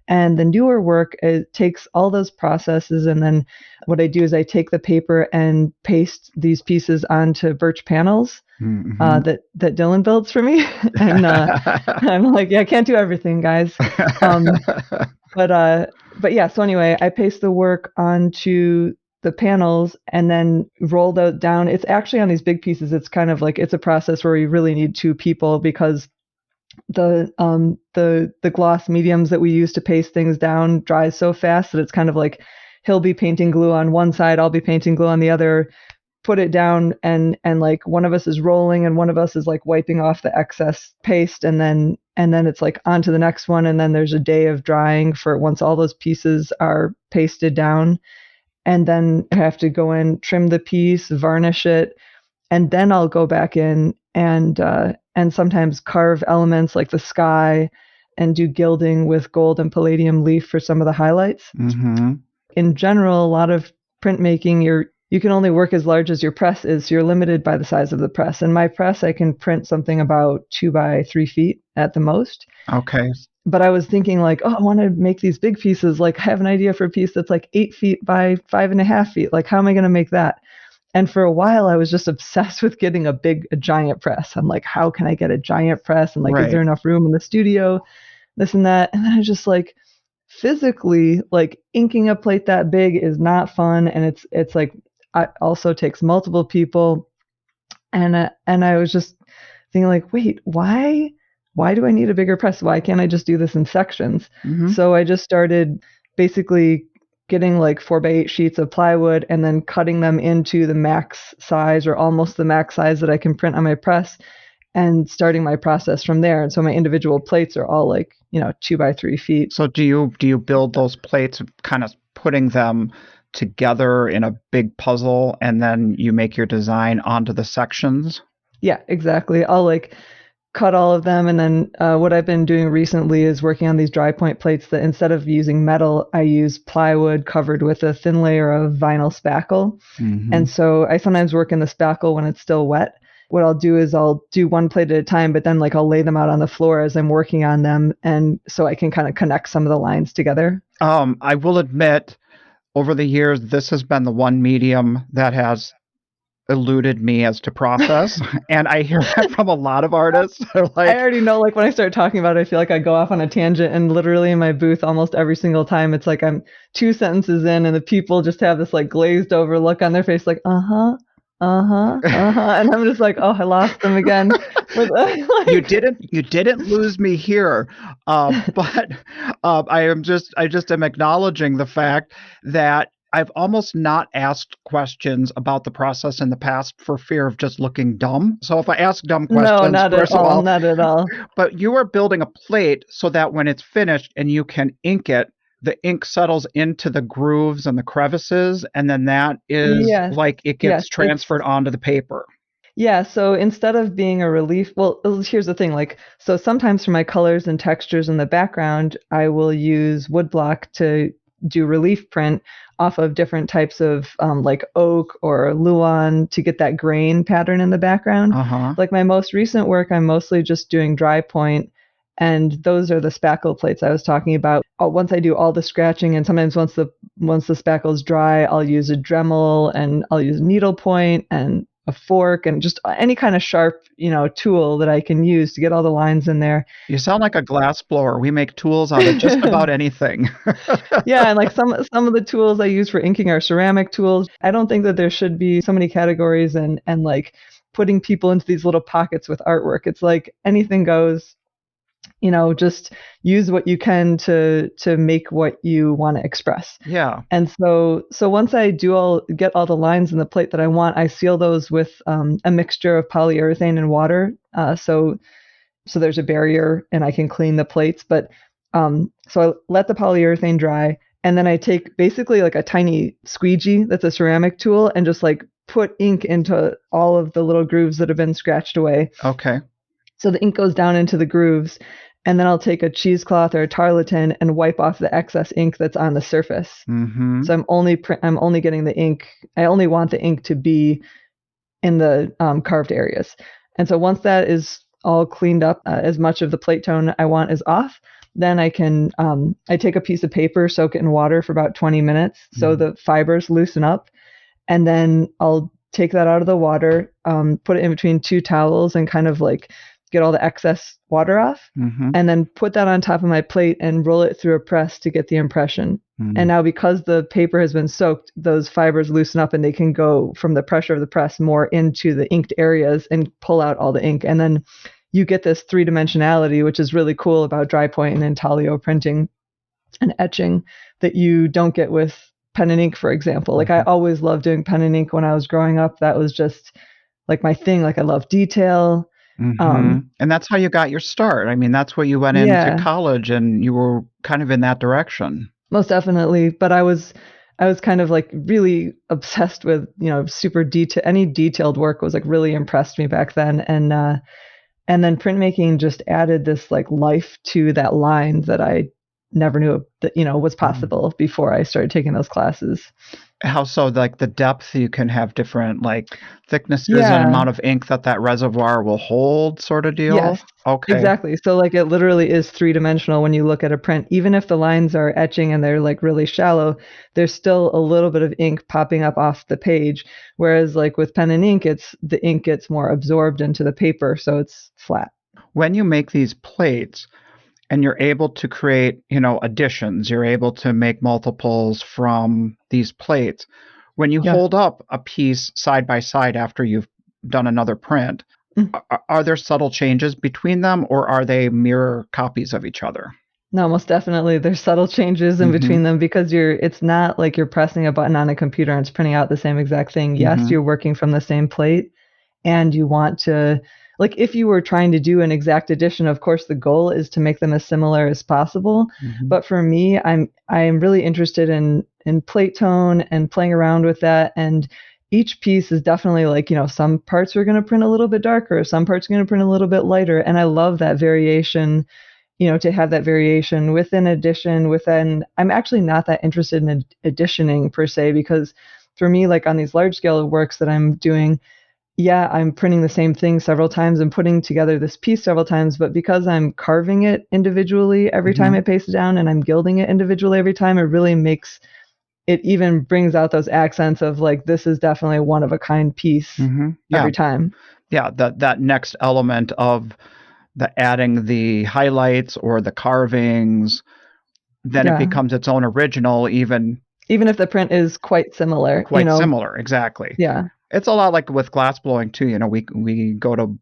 And the newer work, it takes all those processes, and then what I do is I take the paper and paste these pieces onto birch panels that Dylan builds for me. And I'm like, yeah, I can't do everything, guys. But yeah, so anyway, I paste the work onto the panels and then roll those down. It's actually on these big pieces. It's kind of like, it's a process where we really need two people, because the gloss mediums that we use to paste things down dries so fast that it's kind of like he'll be painting glue on one side, I'll be painting glue on the other, put it down, and like one of us is rolling and one of us is like wiping off the excess paste, and then it's like on to the next one, and then there's a day of drying for once all those pieces are pasted down. And then I have to go in, trim the piece, varnish it, and then I'll go back in and sometimes carve elements like the sky and do gilding with gold and palladium leaf for some of the highlights. In general, a lot of printmaking, you can only work as large as your press is. So you're limited by the size of the press. And my press, I can print something about 2 by 3 feet at the most. Okay. But I was thinking like, oh, I want to make these big pieces. Like, I have an idea for a piece that's like 8 feet by 5.5 feet. Like, how am I going to make that? And for a while, I was just obsessed with getting a giant press. I'm like, how can I get a giant press? And like, Right. Is there enough room in the studio? This and that. And then I was just like, physically, like inking a plate that big is not fun. And it's like, it also takes multiple people. And I was just thinking like, wait, why do I need a bigger press? Why can't I just do this in sections? So I just started basically getting like 4 by 8 sheets of plywood and then cutting them into the max size or almost the max size that I can print on my press, and starting my process from there. And so my individual plates are all like, 2 by 3 feet. So do you build those plates, kind of putting them together in a big puzzle, and then you make your design onto the sections? Yeah, exactly. I'll like cut all of them. And then what I've been doing recently is working on these dry point plates that instead of using metal, I use plywood covered with a thin layer of vinyl spackle. And so I sometimes work in the spackle when it's still wet. what I'll do is I'll do one plate at a time, but then like I'll lay them out on the floor as I'm working on them, and so I can kind of connect some of the lines together. I will admit, over the years, this has been the one medium that has eluded me as to process. And I hear that from a lot of artists. They're I like, already know, like when I start talking about it, I feel like I go off on a tangent, and literally in my booth almost every single time, it's like I'm 2 sentences in and the people just have this like glazed over look on their face, like, uh-huh. And I'm just like, oh, I lost them again. you didn't lose me here. But I just am acknowledging the fact that I've almost not asked questions about the process in the past for fear of just looking dumb. So if I ask dumb questions, No, not at all. Not at all. But you are building a plate so that when it's finished and you can ink it, the ink settles into the grooves and the crevices, and then that is like it gets transferred onto the paper. Yeah, so instead of being a relief, well, here's the thing, like, so sometimes for my colors and textures in the background, I will use woodblock to do relief print off of different types of like oak or luan to get that grain pattern in the background. Like my most recent work, I'm mostly just doing dry point, and those are the spackle plates I was talking about. Once I do all the scratching, and sometimes once the spackle is dry, I'll use a Dremel and I'll use needlepoint and a fork and just any kind of sharp, tool that I can use to get all the lines in there. You sound like a glass blower. We make tools out of just about anything. Yeah, and like some of the tools I use for inking are ceramic tools. I don't think that there should be so many categories and like putting people into these little pockets with artwork. It's like anything goes. Just use what you can to make what you want to express. Yeah. And so once I get all the lines in the plate that I want, I seal those with a mixture of polyurethane and water. So there's a barrier and I can clean the plates. But so I let the polyurethane dry, and then I take basically like a tiny squeegee that's a ceramic tool and just like put ink into all of the little grooves that have been scratched away. Okay. So the ink goes down into the grooves, and then I'll take a cheesecloth or a tarlatan and wipe off the excess ink that's on the surface. Mm-hmm. So I'm only getting the ink. I only want the ink to be in the carved areas. And so once that is all cleaned up, as much of the plate tone I want is off, then I can I take a piece of paper, soak it in water for about 20 minutes so the fibers loosen up, and then I'll take that out of the water, put it in between 2 towels and kind of like get all the excess water off, and then put that on top of my plate and roll it through a press to get the impression. And now because the paper has been soaked, those fibers loosen up and they can go from the pressure of the press more into the inked areas and pull out all the ink. And then you get this 3-dimensionality, which is really cool about dry point and intaglio printing and etching that you don't get with pen and ink, for example. Like I always loved doing pen and ink when I was growing up. That was just like my thing. Like I love detail. And that's how you got your start. I mean, that's what you went into college, and you were kind of in that direction. Most definitely. But I was kind of like really obsessed with, super any detailed work was like really impressed me back then. And then printmaking just added this like life to that line that I never knew that, was possible before I started taking those classes. How so? Like the depth, you can have different like thicknesses and amount of ink that reservoir will hold, sort of deal? Yes, okay. Exactly. So like it literally is 3-dimensional when you look at a print. Even if the lines are etching and they're like really shallow, there's still a little bit of ink popping up off the page. Whereas like with pen and ink, the ink gets more absorbed into the paper, so it's flat. When you make these plates, and you're able to create, additions, you're able to make multiples from these plates. When you hold up a piece side by side after you've done another print, are there subtle changes between them, or are they mirror copies of each other? No, most definitely. There's subtle changes in between them because it's not like you're pressing a button on a computer and it's printing out the same exact thing. Yes, you're working from the same plate, and you want to, like if you were trying to do an exact addition, of course, the goal is to make them as similar as possible. But for me, I'm really interested in plate tone and playing around with that. And each piece is definitely like, some parts are going to print a little bit darker, some parts are going to print a little bit lighter. And I love that variation, to have that variation within addition, I'm actually not that interested in additioning per se, because for me, like on these large scale works that I'm doing, yeah, I'm printing the same thing several times and putting together this piece several times, but because I'm carving it individually every time I paste it down and I'm gilding it individually every time, it really makes it even brings out those accents of like, this is definitely a one of a kind piece Yeah. every time. Yeah, that next element of the adding the highlights or the carvings, then it becomes its own original, even if the print is quite similar. quite similar. Exactly. Yeah. It's a lot like with glass blowing too. You know, we go to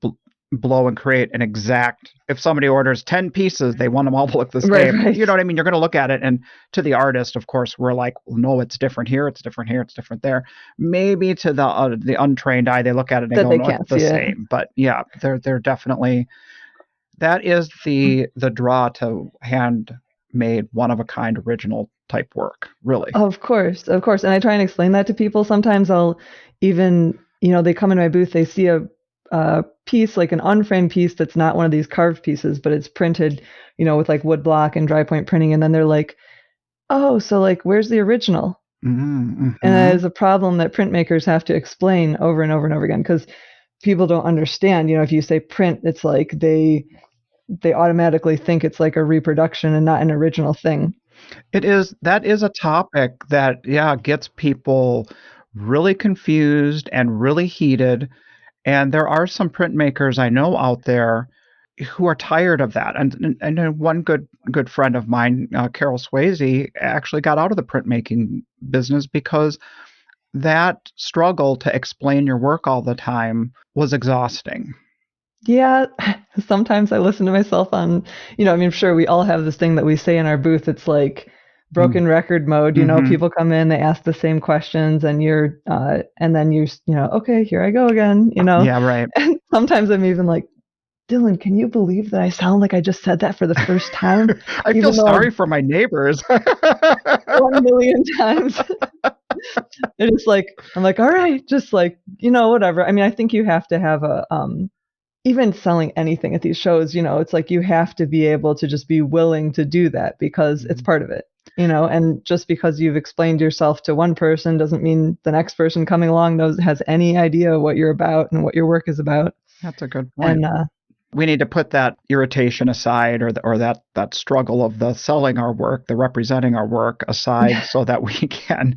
blow and create an exact. If somebody orders 10 pieces, they want them all to look the same. Right. You know what I mean? You're going to look at it, and to the artist, of course, we're like, well, no, it's different here, it's different here, it's different there. Maybe to the untrained eye, they look at it and they go, no, it's the same. But yeah, they're definitely. That is the draw to handmade, one of a kind, original type work. Really. Of course. And I try and explain that to people. Sometimes I'll even, they come in my booth, they see a piece, like an unframed piece that's not one of these carved pieces, but it's printed, with like wood block and dry point printing. And then they're like, oh, so like, where's the original? And that is a problem that printmakers have to explain over and over and over again, because people don't understand. If you say print, it's like they automatically think it's like a reproduction and not an original thing. That is a topic that, gets people really confused and really heated. And there are some printmakers I know out there who are tired of that. And one good friend of mine, Carol Swayze, actually got out of the printmaking business because that struggle to explain your work all the time was exhausting. Yeah, sometimes I listen to myself on, I'm sure we all have this thing that we say in our booth. It's like broken record mode. People come in, they ask the same questions, and and then you're, okay, here I go again. Yeah, right. And sometimes I'm even like, Dylan, can you believe that I sound like I just said that for the first time? I feel sorry for my neighbors. 1 million times. It's like, I'm like, all right, just like, whatever. I mean, I think you have to have a, even selling anything at these shows, it's like you have to be able to just be willing to do that because it's part of it, and just because you've explained yourself to one person doesn't mean the next person coming along has any idea what you're about and what your work is about. That's a good point. And we need to put that irritation aside, or that struggle of the selling our work, the representing our work aside, so that we can,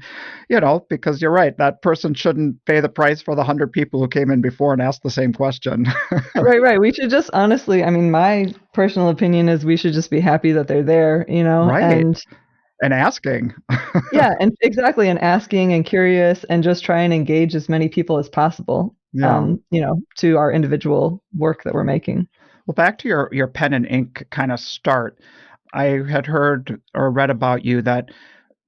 because you're right, that person shouldn't pay the price for the 100 people who came in before and asked the same question. Right. We should just honestly, I mean, my personal opinion is we should just be happy that they're there, Right. And asking. Yeah, and exactly, and asking and curious, and just try and engage as many people as possible. Yeah. To our individual work that we're making. Well, back to your pen and ink kind of start. I had heard or read about you that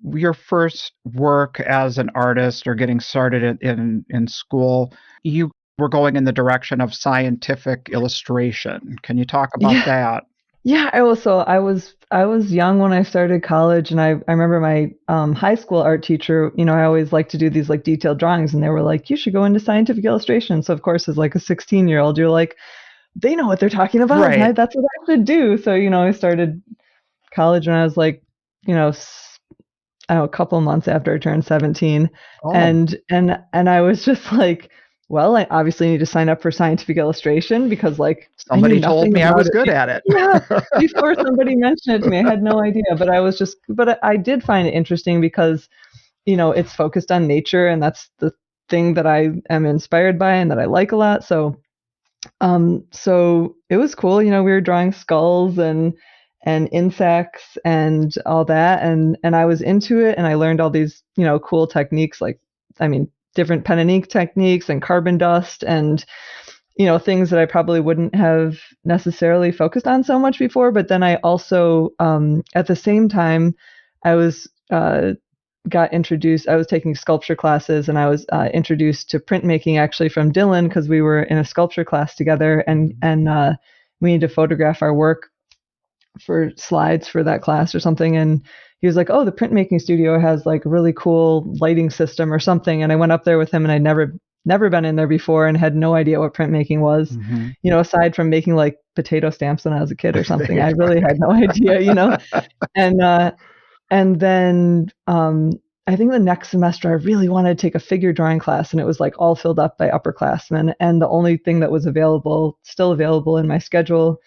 your first work as an artist or getting started in school, you were going in the direction of scientific illustration. Can you talk about that? Yeah, I was young when I started college, and I remember my high school art teacher, I always liked to do these like detailed drawings, and they were like, you should go into scientific illustration. So of course, as like a 16-year-old, you're like, they know what they're talking about. Right. That's what I should do. So, I started college when I was like, a couple months after I turned 17. Oh. And I was just like, well, I obviously need to sign up for scientific illustration because like somebody told me I was good at it. Yeah, before somebody mentioned it to me, I had no idea, but I did find it interesting because, it's focused on nature, and that's the thing that I am inspired by and that I like a lot. So it was cool. We were drawing skulls and insects and all that, and I was into it, and I learned all these, cool techniques, like, different pen and ink techniques and carbon dust and, things that I probably wouldn't have necessarily focused on so much before. But then I also, at the same time, I was got introduced. I was taking sculpture classes, and I was introduced to printmaking actually from Dylan, because we were in a sculpture class together, and we needed to photograph our work for slides for that class or something. And he was like, oh, the printmaking studio has like a really cool lighting system or something. And I went up there with him, and I'd never been in there before and had no idea what printmaking was, aside from making like potato stamps when I was a kid or something. I really had no idea, And then I think the next semester I really wanted to take a figure drawing class, and it was like all filled up by upperclassmen. And the only thing that was still available in my schedule,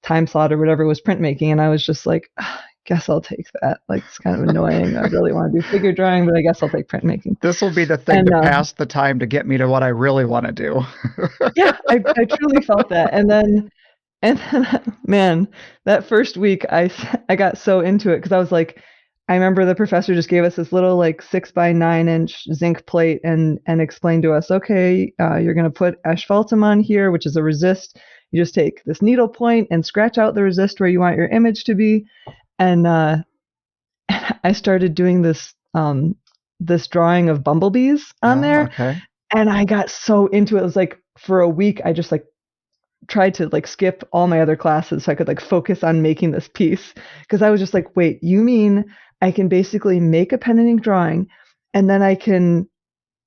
time slot or whatever, was printmaking. And I was just like, guess I'll take that. Like, it's kind of annoying. I really want to do figure drawing, but I guess I'll take printmaking. This will be the thing to pass the time to get me to what I really want to do. Yeah, I truly felt that. And then, man, that first week I got so into it because I was like, I remember the professor just gave us this little like 6x9-inch zinc plate and explained to us, okay, you're going to put asphaltum on here, which is a resist. You just take this needle point and scratch out the resist where you want your image to be. And I started doing this drawing of bumblebees on there. Okay. And I got so into it. It was like for a week, I just like tried to like skip all my other classes so I could like focus on making this piece. Because I was just like, wait, you mean I can basically make a pen and ink drawing and then I can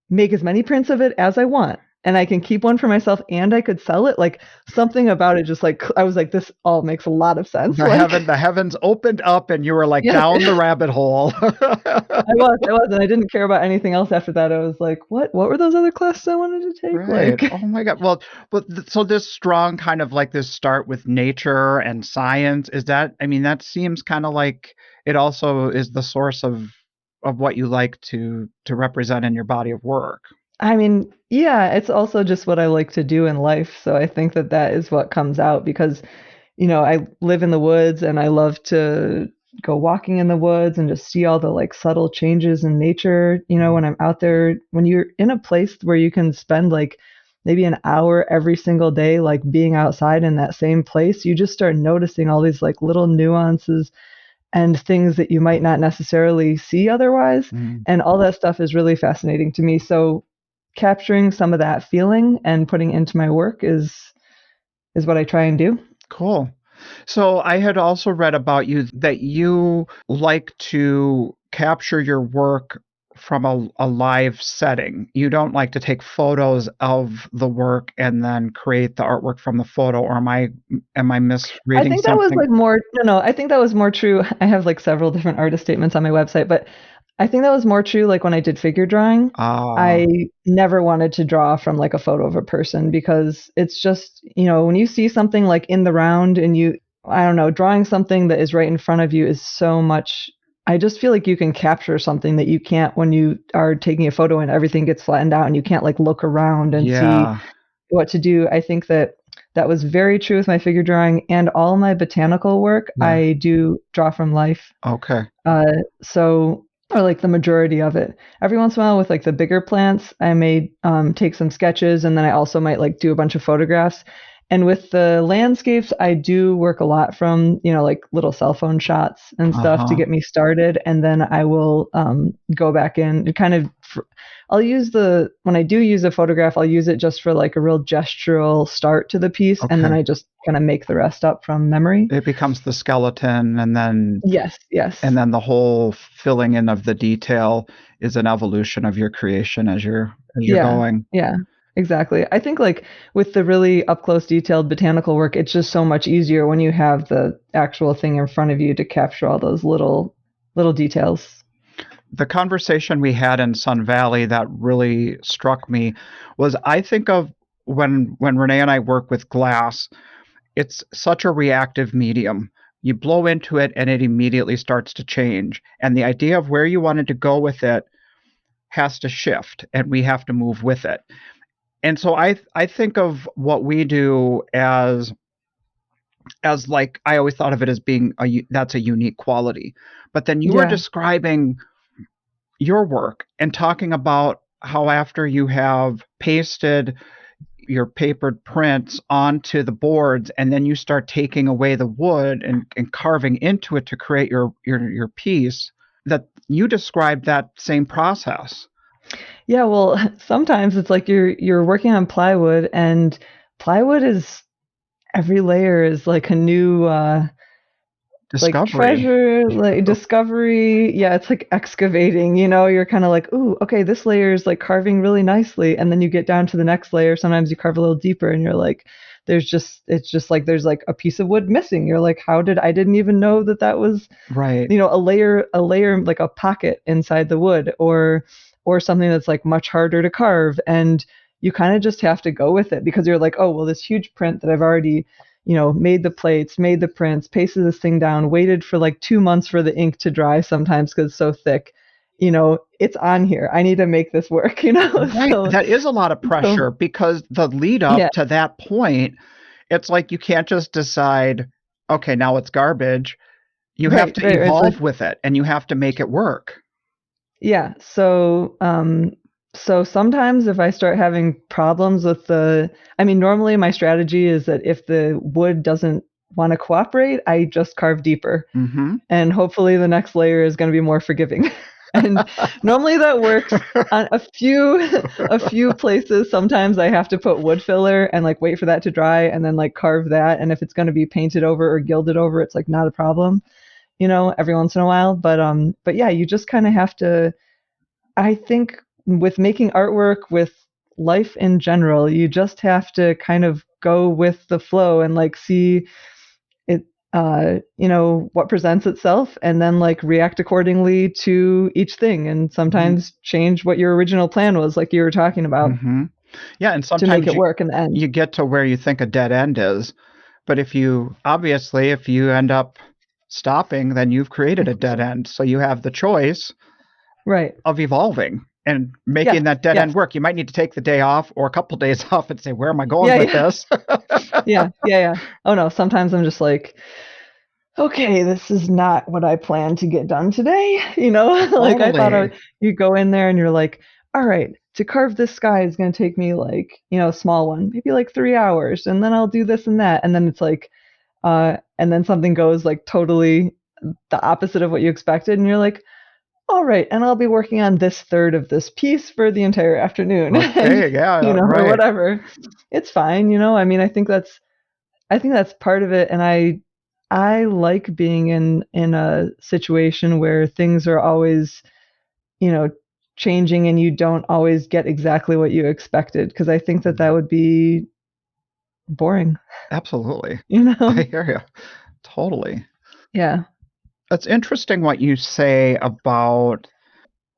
make as many prints of it as I want. And I can keep one for myself and I could sell it. Like something about it just like, I was like, this all makes a lot of sense. The heavens opened up and you were like down the rabbit hole. I was. And I didn't care about anything else after that. I was like, what were those other classes I wanted to take? Right. Like, oh my God. Well, so this strong kind of like this start with nature and science, that seems kind of like it also is the source of what you like to represent in your body of work. I mean, yeah, it's also just what I like to do in life. So I think that is what comes out because, I live in the woods and I love to go walking in the woods and just see all the like subtle changes in nature. When I'm out there, when you're in a place where you can spend like maybe an hour every single day, like being outside in that same place, you just start noticing all these like little nuances and things that you might not necessarily see otherwise. And all that stuff is really fascinating to me. So capturing some of that feeling and putting it into my work is what I try and do. Cool. So I had also read about you that you like to capture your work from a live setting. You don't like to take photos of the work and then create the artwork from the photo, or am I misreading? I think something? That was like more, no, I think that was more true. I have like several different artist statements on my website, but I think that was more true like when I did figure drawing. I never wanted to draw from like a photo of a person because it's just, when you see something like in the round and drawing something that is right in front of you is so much. I just feel like you can capture something that you can't when you are taking a photo and everything gets flattened out and you can't like look around and see what to do. I think that was very true with my figure drawing and all my botanical work. I do draw from life. Okay. Or like the majority of it. Every once in a while with like the bigger plants, I may take some sketches and then I also might like do a bunch of photographs. And with the landscapes, I do work a lot from, like little cell phone shots and stuff to get me started. And then I will go back in and kind of, when I do use a photograph, I'll use it just for like a real gestural start to the piece. Okay. And then I just kind of make the rest up from memory. It becomes the skeleton and then. Yes. And then the whole filling in of the detail is an evolution of your creation as you're going. Yeah. Exactly. I think like with the really up close detailed botanical work, it's just so much easier when you have the actual thing in front of you to capture all those little details. The conversation we had in Sun Valley that really struck me was I think of when Renee and I work with glass, it's such a reactive medium. You blow into it and it immediately starts to change. And the idea of where you wanted to go with it has to shift and we have to move with it. And so I think of what we do as like, I always thought of it as being that's a unique quality. But then you were describing your work and talking about how after you have pasted your papered prints onto the boards and then you start taking away the wood and carving into it to create your piece, that you described that same process. Yeah, well, sometimes it's like you're working on plywood, and plywood is every layer is like a new discovery. Like treasure, like discovery. Yeah, it's like excavating, you're kind of like, ooh, okay, this layer is like carving really nicely. And then you get down to the next layer. Sometimes you carve a little deeper and you're like, it's just like there's like a piece of wood missing. You're like, I didn't even know that was, Right. a layer like a pocket inside the wood, or something that's like much harder to carve. And you kind of just have to go with it, because you're like, oh, well, this huge print that I've already, made the plates, made the prints, pasted this thing down, waited for like 2 months for the ink to dry sometimes because it's so thick. It's on here. I need to make this work, Right. So, That is a lot of pressure, because the lead up yeah, to that point, it's like you can't just decide, okay, now it's garbage. You have to right. It's evolve like, with it, and you have to make it work. yeah. So sometimes if I start having problems with normally my strategy is that if the wood doesn't want to cooperate, I just carve deeper. Mm-hmm. And hopefully the next layer is going to be more forgiving. And normally that works on a few places. Sometimes I have to put wood filler and like wait for that to dry and then like carve that. And if it's going to be painted over or gilded over, it's like not a problem, every once in a while. But yeah, you just kind of have to, I think with making artwork, with life in general, you just have to kind of go with the flow and like see it, what presents itself, and then like react accordingly to each thing, and sometimes change what your original plan was, like you were talking about, Mm-hmm. Yeah, and to sometimes make it work in the end. you get to where you think a dead end is, but if you end up stopping, then you've created a dead end. So you have the choice Right. of evolving and making that dead end work. You might need to take the day off or a couple days off and say, where am I going with this? Yeah. Oh no, sometimes I'm just like, okay, this is not what I planned to get done today. Like I thought you go in there and you're like, all right, to carve this sky is going to take me like, a small one, maybe like 3 hours. And then I'll do this and that. And then it's like, and then something goes like totally the opposite of what you expected. And you're like, all right, and I'll be working on this third of this piece for the entire afternoon. Okay, and, yeah, or whatever. It's fine. I mean, I think that's part of it. And I like being in a situation where things are always, changing, and you don't always get exactly what you expected, because I think that would be boring. Absolutely. I hear you. Totally. Yeah. It's interesting what you say about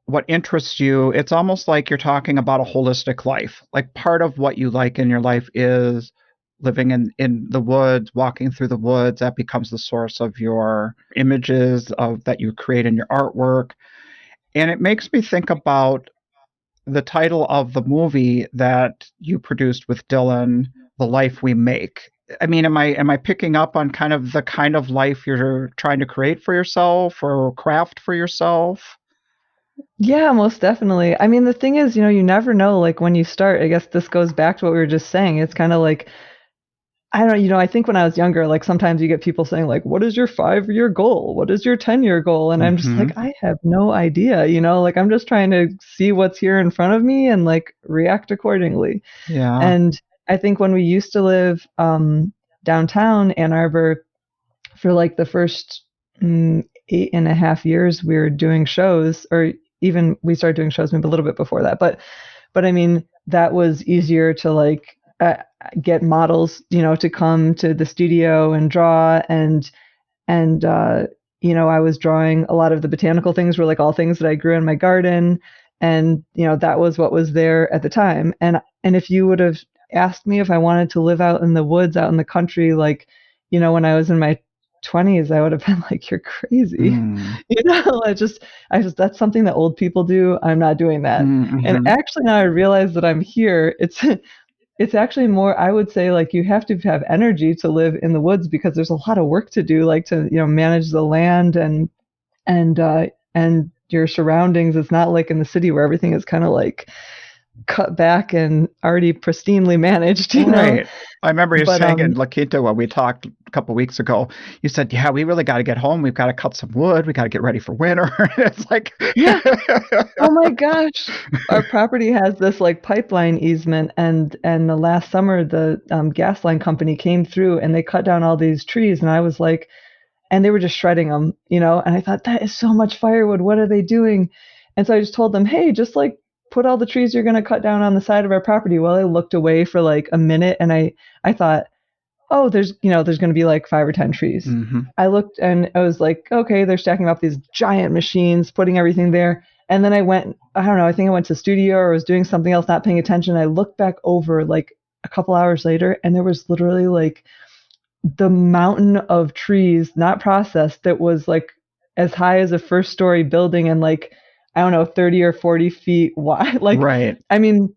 what interests you. It's almost like you're talking about a holistic life. Like part of what you like in your life is living in the woods, walking through the woods. That becomes the source of your images that you create in your artwork. And it makes me think about the title of the movie that you produced with Dylan, The Life We Make. I mean, am I picking up on kind of life you're trying to create for yourself or craft for yourself? Yeah, most definitely. I mean, the thing is, you never know, like when you start. I guess this goes back to what we were just saying. It's kind of like, I don't know, I think when I was younger, like sometimes you get people saying like, what is your 5-year goal? What is your 10-year goal? And I'm just like, I have no idea, like I'm just trying to see what's here in front of me and like react accordingly. Yeah. And I think when we used to live downtown Ann Arbor for like the first 8.5 years, we were doing shows, or even we started doing shows maybe a little bit before that. But I mean, that was easier to like get models, to come to the studio and draw, and I was drawing a lot of the botanical things, were like all things that I grew in my garden, and that was what was there at the time. And if you would have asked me if I wanted to live out in the woods, out in the country, like when I was in my 20s, I would have been like, you're crazy. I just that's something that old people do. I'm not doing that. And actually now I realize that I'm here. It's actually more, I would say, like you have to have energy to live in the woods, because there's a lot of work to do, like to manage the land and your surroundings. It's not like in the city where everything is kind of like cut back and already pristinely managed, Right. I remember you saying in La Quinta when we talked a couple of weeks ago, you said, yeah, we really got to get home. We've got to cut some wood. We got to get ready for winter. It's like, yeah. Oh my gosh. Our property has this like pipeline easement, and the last summer the gas line company came through and they cut down all these trees, and I was like, and they were just shredding them, and I thought, that is so much firewood. What are they doing? And so I just told them, hey, just like put all the trees you're going to cut down on the side of our property. Well, I looked away for like a minute, and I thought, oh, there's going to be like 5 or 10 trees. Mm-hmm. I looked and I was like, okay, they're stacking up these giant machines, putting everything there. And then I went, I don't know, I think I went to the studio or was doing something else, not paying attention. I looked back over like a couple hours later, and there was literally like the mountain of trees, not processed, that was like as high as a first-story building and like, I don't know, 30 or 40 feet wide. Like, Right. I mean,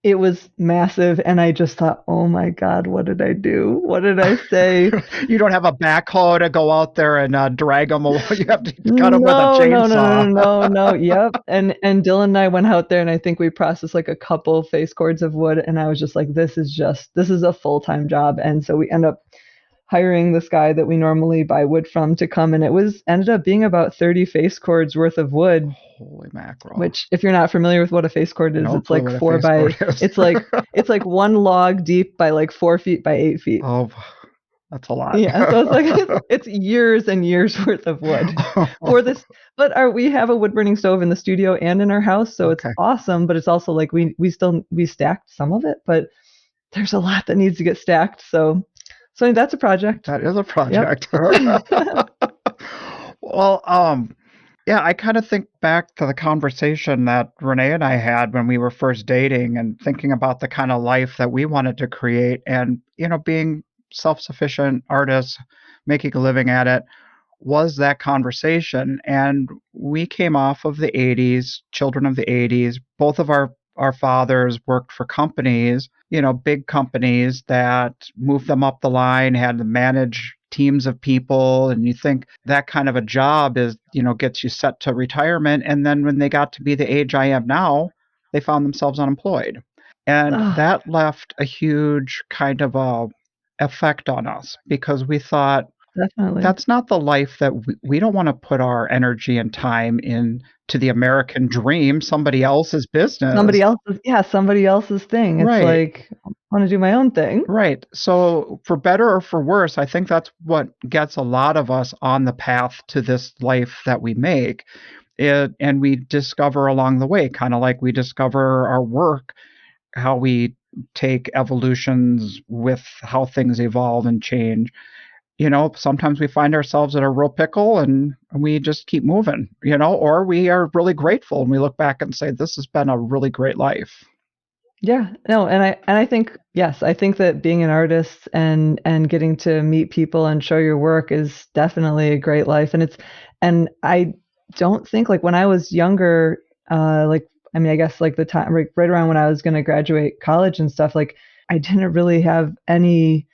it was massive, and I just thought, oh my God, what did I do? What did I say? You don't have a backhoe to go out there and drag them away. You have to cut them with a chainsaw. No. Yep. And Dylan and I went out there, and I think we processed like a couple face cords of wood, and I was just like, this is a full-time job. And so we end up hiring this guy that we normally buy wood from to come, and ended up being about 30 face cords worth of wood. Holy mackerel. Which, if you're not familiar with what a face cord is, No it's clue like what a 4 face by cord is. it's like one log deep by like 4 feet by 8 feet. Oh, that's a lot. Yeah, so it's like it's years and years worth of wood for this. But we have a wood burning stove in the studio and in our house, so Okay. it's awesome. But it's also like we stacked some of it, but there's a lot that needs to get stacked. So that's a project. That is a project. Well, yeah, I kind of think back to the conversation that Renee and I had when we were first dating and thinking about the kind of life that we wanted to create and, being self-sufficient artists, making a living at it was that conversation. And we came off of the 80s, children of the 80s. Both of our fathers worked for companies, big companies that moved them up the line, had to manage teams of people. And you think that kind of a job is, gets you set to retirement. And then when they got to be the age I am now, they found themselves unemployed. And that left a huge kind of a effect on us because we thought, Definitely. that's not the life that we don't want to put our energy and time into the American dream, somebody else's business. Somebody else's thing. It's Right. like, I want to do my own thing. Right. So for better or for worse, I think that's what gets a lot of us on the path to this life that we make. And we discover along the way, kind of like we discover our work, how we take evolutions with how things evolve and change. Sometimes we find ourselves at a real pickle and we just keep moving, or we are really grateful and we look back and say, this has been a really great life. Yeah. No, and I think, yes, I think that being an artist and getting to meet people and show your work is definitely a great life. And I don't think, like, when I was younger, I guess like the time right around when I was going to graduate college and stuff, like I didn't really have any,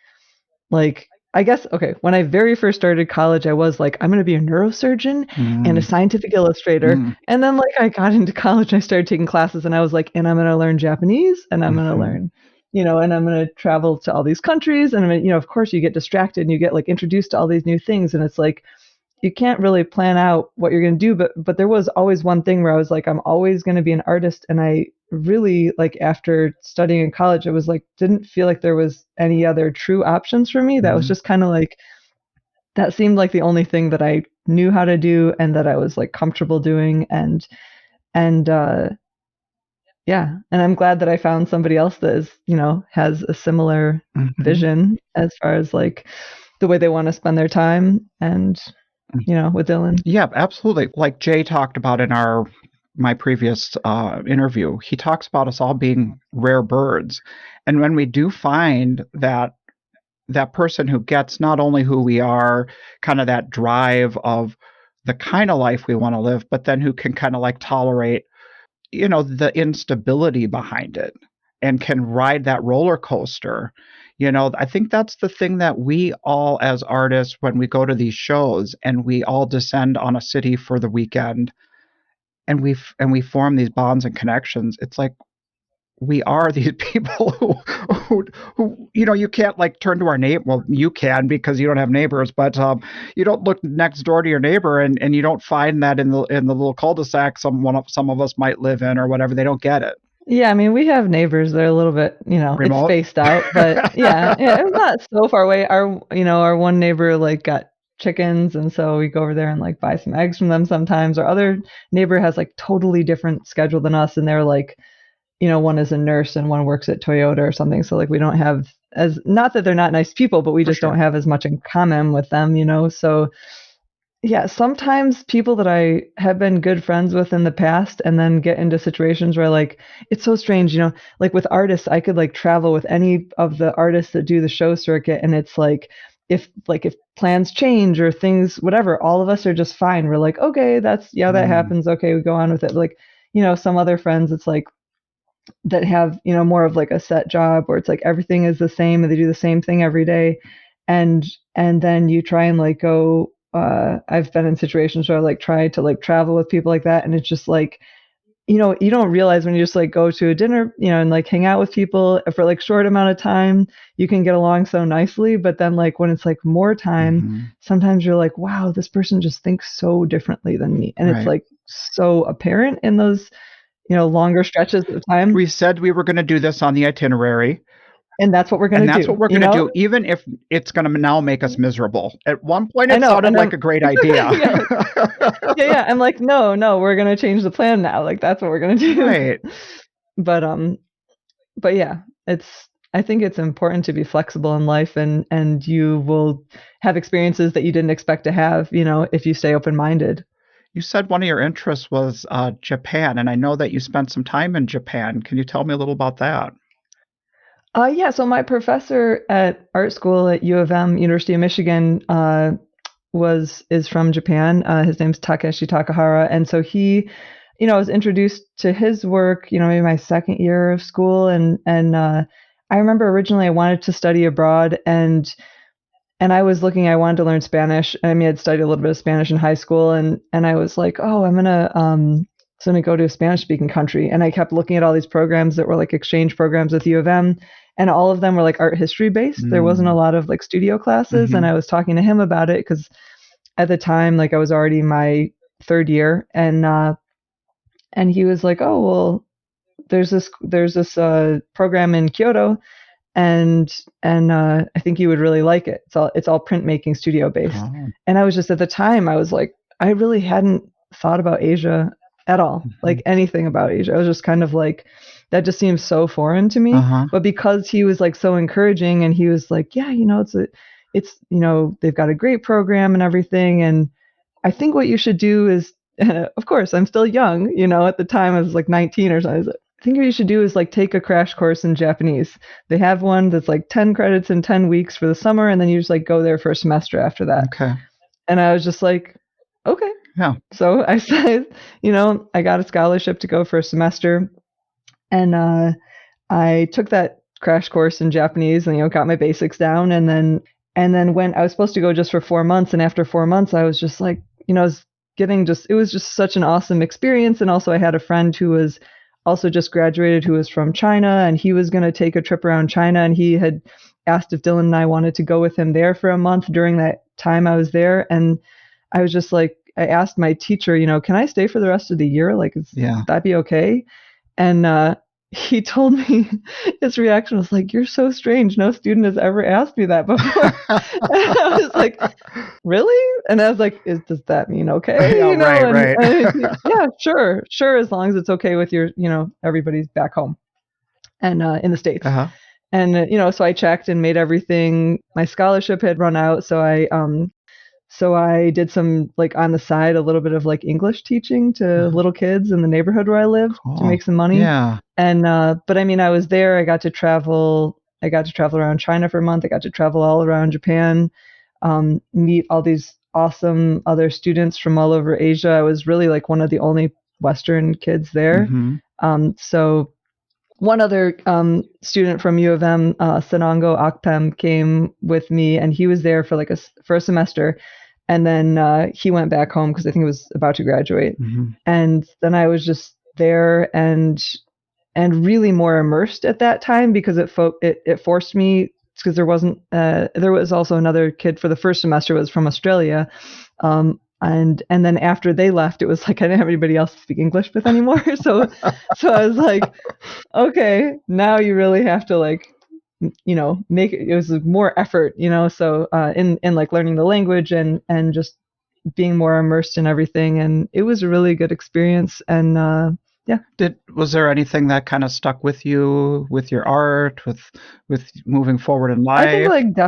like, I guess, okay, when I very first started college, I was like, I'm going to be a neurosurgeon and a scientific illustrator. And then like I got into college and I started taking classes and I was like, and I'm going to learn Japanese and I'm going to learn, and I'm going to travel to all these countries. And, of course you get distracted and you get like introduced to all these new things. And it's like, you can't really plan out what you're going to do. But there was always one thing where I was like, I'm always going to be an artist. And I really, like, after studying in college, it was like, didn't feel like there was any other true options for me. That was just kind of like, that seemed like the only thing that I knew how to do and that I was like comfortable doing. And yeah. And I'm glad that I found somebody else that is, has a similar vision as far as like the way they want to spend their time and, with Dylan. Yeah, absolutely. Like Jay talked about in my previous interview, he talks about us all being rare birds. And when we do find that person who gets not only who we are, kind of that drive of the kind of life we want to live, but then who can kind of like tolerate, the instability behind it and can ride that roller coaster. I think that's the thing that we all as artists, when we go to these shows and we all descend on a city for the weekend and we form these bonds and connections, it's like we are these people who you can't like turn to our neighbor. Well, you can because you don't have neighbors, but you don't look next door to your neighbor and you don't find that in the little cul-de-sac some of us might live in or whatever. They don't get it. Yeah, we have neighbors that are a little bit, Remote? It's spaced out, but yeah, it's not so far away. Our one neighbor like got chickens, and so we go over there and like buy some eggs from them sometimes. Our other neighbor has like totally different schedule than us, and they're like, one is a nurse and one works at Toyota or something. So like we don't have as not that they're not nice people, but we just don't have as much in common with them, So yeah, sometimes people that I have been good friends with in the past and then get into situations where like it's so strange, like with artists, I could like travel with any of the artists that do the show circuit, and it's like if plans change or things, whatever, all of us are just fine. We're like, okay, that happens. Okay, we go on with it. Like, some other friends, it's like that have, more of like a set job where it's like everything is the same and they do the same thing every day. And then you try and like go, I've been in situations where I like try to like travel with people like that. And it's just like, you don't realize when you just like go to a dinner, and like hang out with people for like short amount of time, you can get along so nicely. But then like when it's like more time, sometimes you're like, wow, this person just thinks so differently than me. And it's like so apparent in those, longer stretches of time. We said we were going to do this on the itinerary. And that's what we're going to do. And that's what we're going to do, even if it's going to now make us miserable. At one point, it sounded like a great idea. Yeah. I'm like, no, we're going to change the plan now. Like, that's what we're going to do. Right. But yeah, I think it's important to be flexible in life, and you will have experiences that you didn't expect to have, if you stay open-minded. You said one of your interests was Japan, and I know that you spent some time in Japan. Can you tell me a little about that? Yeah, so my professor at art school at U of M, University of Michigan, is from Japan. His name's Takeshi Takahara, and so he, I was introduced to his work, maybe my second year of school, and I remember originally I wanted to study abroad, and I was looking, I wanted to learn Spanish. I mean, I'd studied a little bit of Spanish in high school, and I was like, oh, I'm gonna go to a Spanish-speaking country, and I kept looking at all these programs that were like exchange programs with U of M. And all of them were like art history based. There wasn't a lot of like studio classes. And I was talking to him about it because at the time, like I was already in my third year, and he was like, oh, well, there's this program in Kyoto, and I think you would really like it. It's all printmaking studio based. Oh. And I was just, at the time, I was like, I really hadn't thought about Asia at all, like anything about Asia. I was just kind of like, that just seems so foreign to me. But because he was like so encouraging, and he was like, yeah, it's they've got a great program and everything. And I think what you should do is, of course, I'm still young, at the time I was like 19 or something. I think what you should do is like take a crash course in Japanese. They have one that's like 10 credits in 10 weeks for the summer. And then you just like go there for a semester after that. Okay. And I was just like, okay. Yeah. So I said, I got a scholarship to go for a semester. And I took that crash course in Japanese and, got my basics down. And then when I was supposed to go just for 4 months, and after 4 months, I was just like, I was it was just such an awesome experience. And also I had a friend who was also just graduated, who was from China, and he was going to take a trip around China. And he had asked if Dylan and I wanted to go with him there for a month during that time I was there. And I was just like, I asked my teacher, can I stay for the rest of the year? Like, that be okay? And he told me, his reaction was like, you're so strange. No student has ever asked me that before. And I was like, really? And I was like, does that mean okay? Right. Yeah, sure. As long as it's okay with your, everybody's back home and in the States. And, so I checked and made everything. My scholarship had run out. So I did some, like, on the side, a little bit of like English teaching to little kids in the neighborhood where I lived to make some money. Yeah. And, but I mean, I was there, I got to travel around China for a month. I got to travel all around Japan, meet all these awesome other students from all over Asia. I was really like one of the only Western kids there. So one other student from U of M, Sanango Akpem, came with me, and he was there for for a semester. And then he went back home because I think he was about to graduate. And then I was just there and really more immersed at that time, because it forced me, because there was also another kid for the first semester was from Australia. And then after they left, it was like I didn't have anybody else to speak English with anymore. So I was like, okay, now you really have to like, make it was more effort, so in like learning the language and just being more immersed in everything. And it was a really good experience. And Was there anything that kind of stuck with you with your art, with moving forward in life? I think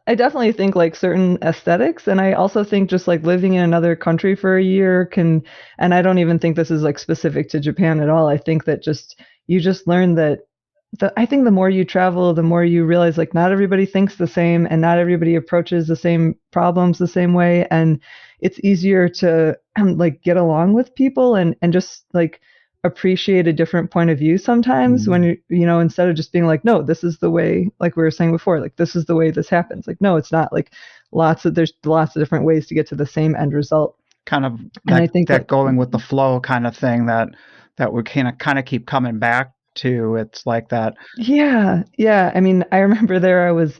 I definitely think like certain aesthetics, and I also think just like living in another country for a year can, and I don't even think this is like specific to Japan at all. I think that you just learn that I think the more you travel, the more you realize like not everybody thinks the same, and not everybody approaches the same problems the same way, and it's easier to like get along with people and just like appreciate a different point of view sometimes when instead of just being like, no, this is the way, like we were saying before, like this is the way this happens. Like, no, it's not. Like there's lots of different ways to get to the same end result. Kind of and I think that going with the flow kind of thing that we kind of keep coming back to. It's like that. Yeah. I mean, I remember I was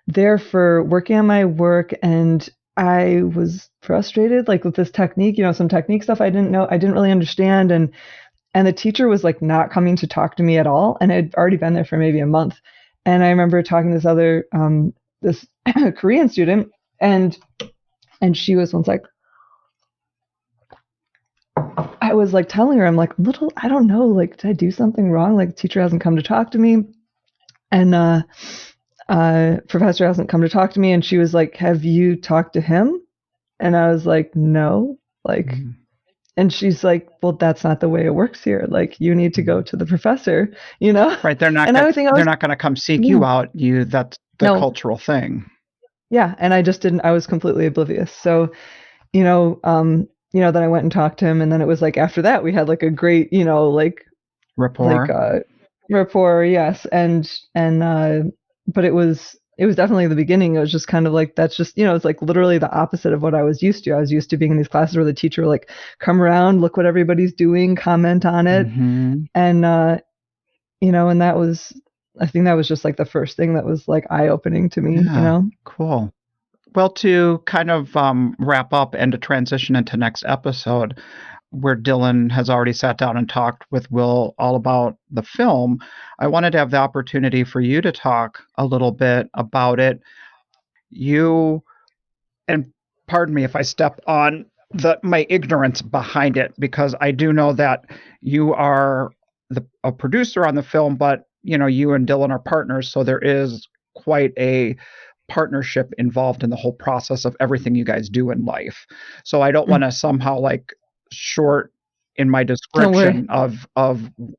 there for working on my work, and I was frustrated like with this technique, some technique stuff I didn't really understand, and the teacher was like not coming to talk to me at all, and I'd already been there for maybe a month. And I remember talking to this other this Korean student, and she was once like, I was like telling her, I'm like, I don't know, like did I do something wrong? Like the teacher hasn't come to talk to me, and professor hasn't come to talk to me. And she was like, have you talked to him? And I was like, no, like. And she's like, well, that's not the way it works here. Like, you need to go to the professor, Right. They're not going to come seek you out. That's the cultural thing. Yeah. And I just didn't, I was completely oblivious. So, then I went and talked to him. And then it was like, after that, we had like a great, like rapport. Rapport. Yes. But it was definitely the beginning. It was just kind of like, that's just, it's like literally the opposite of what I was used to. I was used to being in these classes where the teacher would like come around, look what everybody's doing, comment on it. Mm-hmm. And, and I think that was just like the first thing that was like eye-opening to me, Cool. Well, to kind of wrap up and to transition into next episode, where Dylan has already sat down and talked with Will all about the film, I wanted to have the opportunity for you to talk a little bit about it. And pardon me if I step on my ignorance behind it, because I do know that you are a producer on the film, but you and Dylan are partners, so there is quite a partnership involved in the whole process of everything you guys do in life. So I don't want to somehow like short in my description of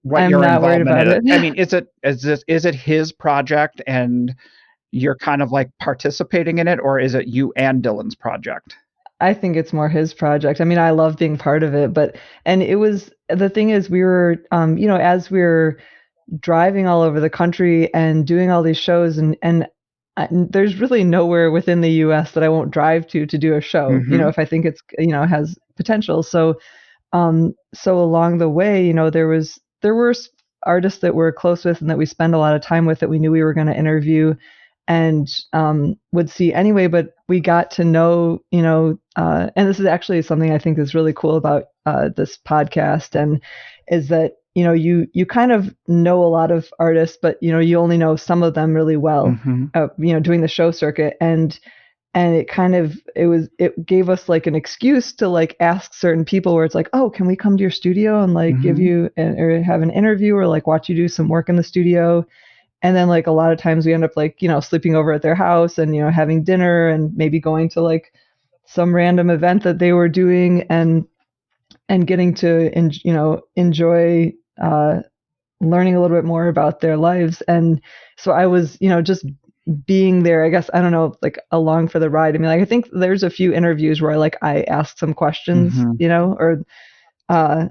what your involvement is. I mean, is it his project and you're kind of like participating in it, or is it you and Dylan's project? I think it's more his project. I mean, I love being part of it, and it was, the thing is, we were, as we were driving all over the country and doing all these shows, and there's really nowhere within the U.S. that I won't drive to do a show, Mm-hmm. If I think it's, has potential. So along the way, there were artists that we're close with and that we spend a lot of time with that we knew we were going to interview and would see anyway. But we got to know, and this is actually something I think is really cool about this podcast, and is that, you kind of know a lot of artists, but, you only know some of them really well, Mm-hmm. Doing the show circuit. And it gave us like an excuse to like ask certain people where it's like, oh, can we come to your studio and like give you or have an interview or like watch you do some work in the studio? And then like a lot of times we end up like, sleeping over at their house and, having dinner and maybe going to like some random event that they were doing and getting to, enjoy learning a little bit more about their lives. And so I was, just being there, I guess, I don't know, like along for the ride. I mean, like, I think there's a few interviews where I asked some questions, or I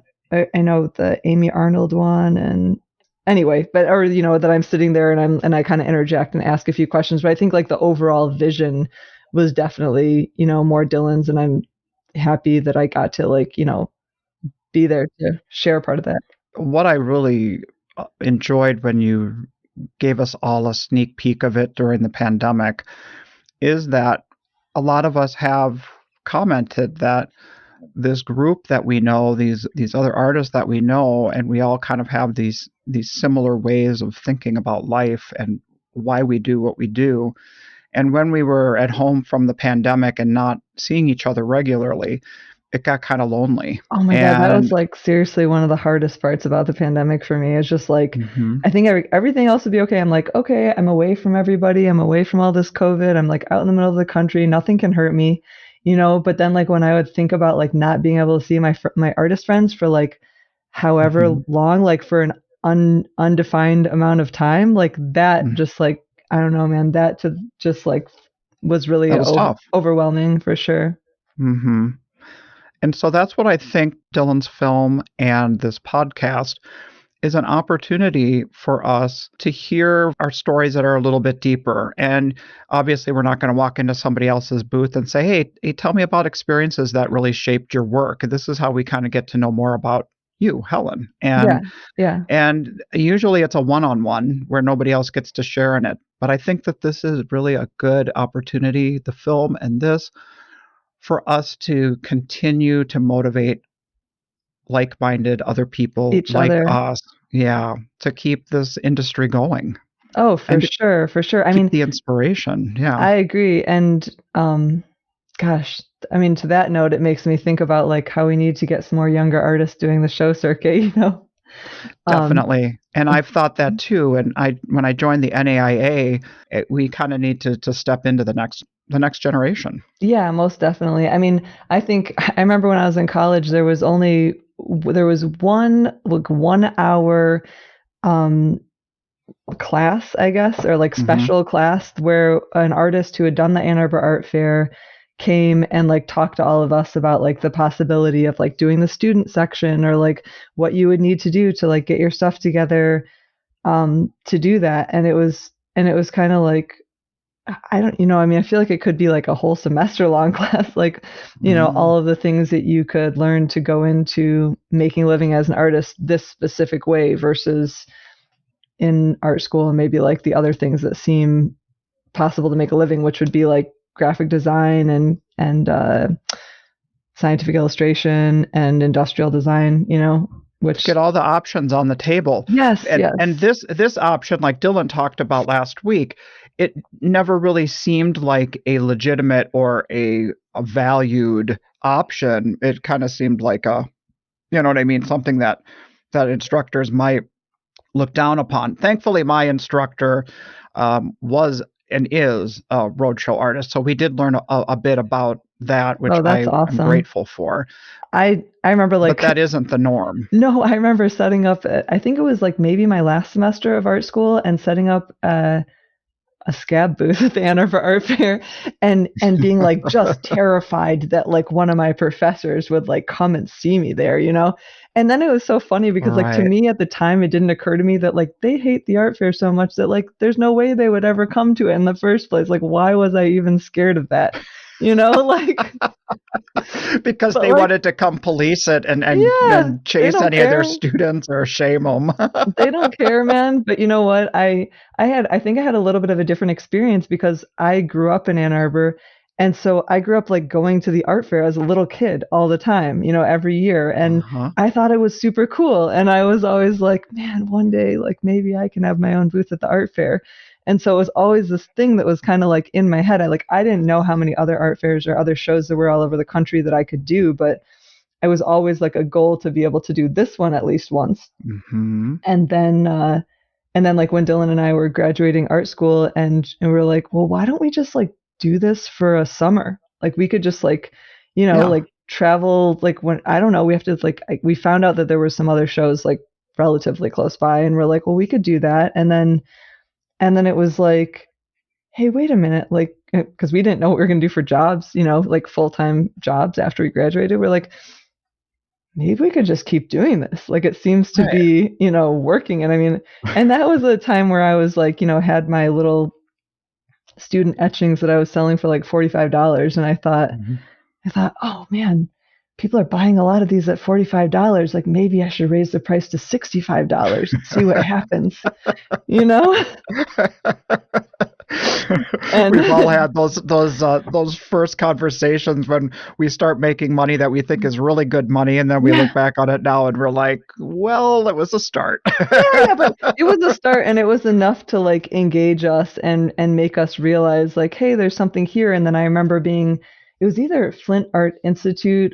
know the Amy Arnold one, and anyway, or that I'm sitting there and I kind of interject and ask a few questions. But I think like the overall vision was definitely, more Dylan's, and I'm happy that I got to like, be there to share part of that. What I really enjoyed when you gave us all a sneak peek of it during the pandemic is that a lot of us have commented that this group that we know, these other artists that we know, and we all kind of have these similar ways of thinking about life and why we do what we do. And when we were at home from the pandemic and not seeing each other regularly, it got kind of lonely. Oh my God, that was like seriously one of the hardest parts about the pandemic for me. It's just like, I think everything else would be okay. I'm like, okay, I'm away from everybody. I'm away from all this COVID. I'm like out in the middle of the country. Nothing can hurt me, But then like when I would think about like not being able to see my artist friends for like however long, like for an undefined amount of time, like that just like, I don't know, man, that to just like was really overwhelming for sure. And so that's what I think Dylan's film and this podcast is an opportunity for us to hear our stories that are a little bit deeper. And obviously, we're not going to walk into somebody else's booth and say, hey, tell me about experiences that really shaped your work. This is how we kind of get to know more about you, Helen. And usually it's a one-on-one where nobody else gets to share in it. But I think that this is really a good opportunity, the film and this, for us to continue to motivate like-minded other people like us, to keep this industry going. Oh, for sure. I mean, the inspiration. Yeah, I agree. And gosh, I mean, to that note, it makes me think about like how we need to get some more younger artists doing the show circuit. Definitely. And I've thought that too. And when I joined the NAIA, we kind of need to step into the next generation. Yeah, most definitely. I mean, I remember when I was in college, there was one 1 hour class, I guess, or like special class where an artist who had done the Ann Arbor Art Fair came and like talked to all of us about like the possibility of like doing the student section or like what you would need to do to like get your stuff together to do that. And it was kind of like, I don't, I mean, I feel like it could be like a whole semester long class, like, all of the things that you could learn to go into making a living as an artist this specific way versus in art school and maybe like the other things that seem possible to make a living, which would be like graphic design and scientific illustration and industrial design, which get all the options on the table. Yes. And this option, like Dylan talked about last week, it never really seemed like a legitimate or a valued option. It kind of seemed like something that instructors might look down upon. Thankfully, my instructor was and is a roadshow artist, so we did learn a bit about that, which I'm grateful for. I remember but that isn't the norm. No, I remember setting up. I think it was like maybe my last semester of art school, and setting up a scab booth at the Ann Arbor Art Fair, and being like just terrified that like one of my professors would like come and see me there, And then it was so funny because like to me at the time, it didn't occur to me that like they hate the art fair so much that like there's no way they would ever come to it in the first place. Like, why was I even scared of that? Like because they wanted to come police it and chase any of their students or shame them. They don't care, man. But you know what? I think I had a little bit of a different experience because I grew up in Ann Arbor. And so I grew up like going to the art fair as a little kid all the time, every year. And I thought it was super cool. And I was always like, man, one day, like maybe I can have my own booth at the art fair. And so it was always this thing that was kind of like in my head. I didn't know how many other art fairs or other shows there were all over the country that I could do, but I was always like a goal to be able to do this one at least once. And then like when Dylan and I were graduating art school and we were like, well, why don't we just like do this for a summer? Like we could just like, like travel, like when, I don't know, we have to like, we found out that there were some other shows like relatively close by and we're like, well, we could do that. And then it was like, hey, wait a minute, like, because we didn't know what we were going to do for jobs, like full-time jobs after we graduated. We're like, maybe we could just keep doing this. Like, it seems to be, working. And I mean, and that was a time where I was like, had my little student etchings that I was selling for like $45. And I thought, oh man, people are buying a lot of these at $45. Like maybe I should raise the price to $65 and see what happens, And we've all had those first conversations when we start making money that we think is really good money, and then we look back on it now and we're like, well, it was a start. But it was a start, and it was enough to like engage us and make us realize like, hey, there's something here. And then I remember being it was either Flint Art Institute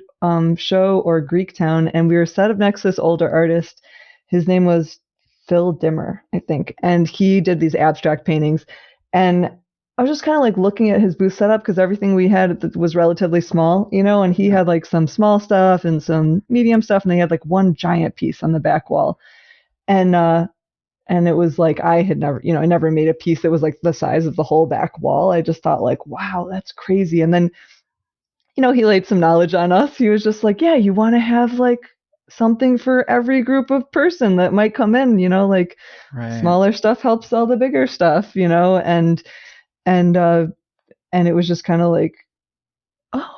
show or Greektown, and we were set up next to this older artist. His name was Phil Dimmer, I think, and he did these abstract paintings. And I was just kind of like looking at his booth setup because everything we had was relatively small, and he had like some small stuff and some medium stuff, and they had like one giant piece on the back wall. And it was like I had never, I never made a piece that was like the size of the whole back wall. I just thought like, wow, that's crazy. And then, he laid some knowledge on us. He was just like, yeah, you want to have like something for every group of person that might come in, like Right. smaller stuff helps sell the bigger stuff, and it was just kind of like, oh,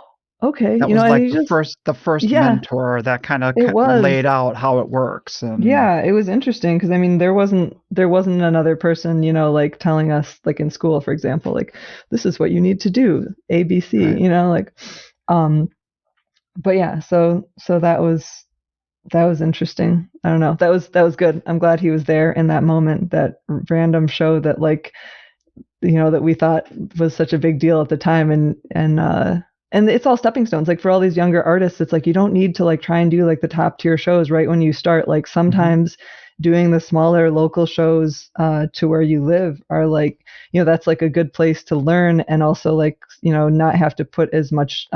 okay. That was And like he just, the first yeah, mentor that kind of it was. laid out how it works. And Yeah, it was interesting because I mean there wasn't another person, like telling us like in school, for example, like this is what you need to do, ABC, Right. like but yeah, so that was interesting. I don't know. That was good. I'm glad he was there in that moment, that random show that like that we thought was such a big deal at the time, and it's all stepping stones. Like for all these younger artists, it's like you don't need to like try and do like the top tier shows right when you start. Like sometimes doing the smaller local shows to where you live are like, that's like a good place to learn, and also like, not have to put as much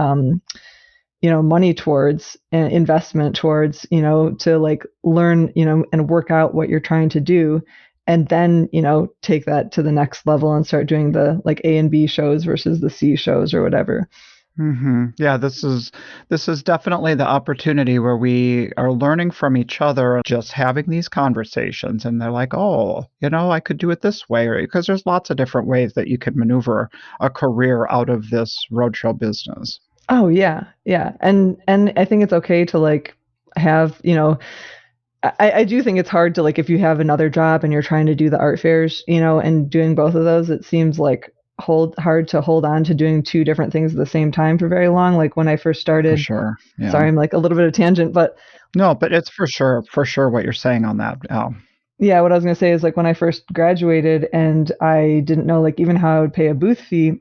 money towards investment towards, to like learn, and work out what you're trying to do. And then, take that to the next level and start doing the like A and B shows versus the C shows or whatever. Yeah, this is definitely the opportunity where we are learning from each other, just having these conversations, and they're like, oh, I could do it this way, because there's lots of different ways that you could maneuver a career out of this roadshow business. Oh yeah, yeah, and I think it's okay to like have, I do think it's hard to like if you have another job and you're trying to do the art fairs, and doing both of those, it seems like hard to hold on to doing two different things at the same time for very long. Like when I first started, For sure. Yeah. Sorry, I'm like a little bit of tangent, but no, but it's for sure what you're saying on that. Yeah, what I was going to say is like when I first graduated and I didn't know like even how I would pay a booth fee,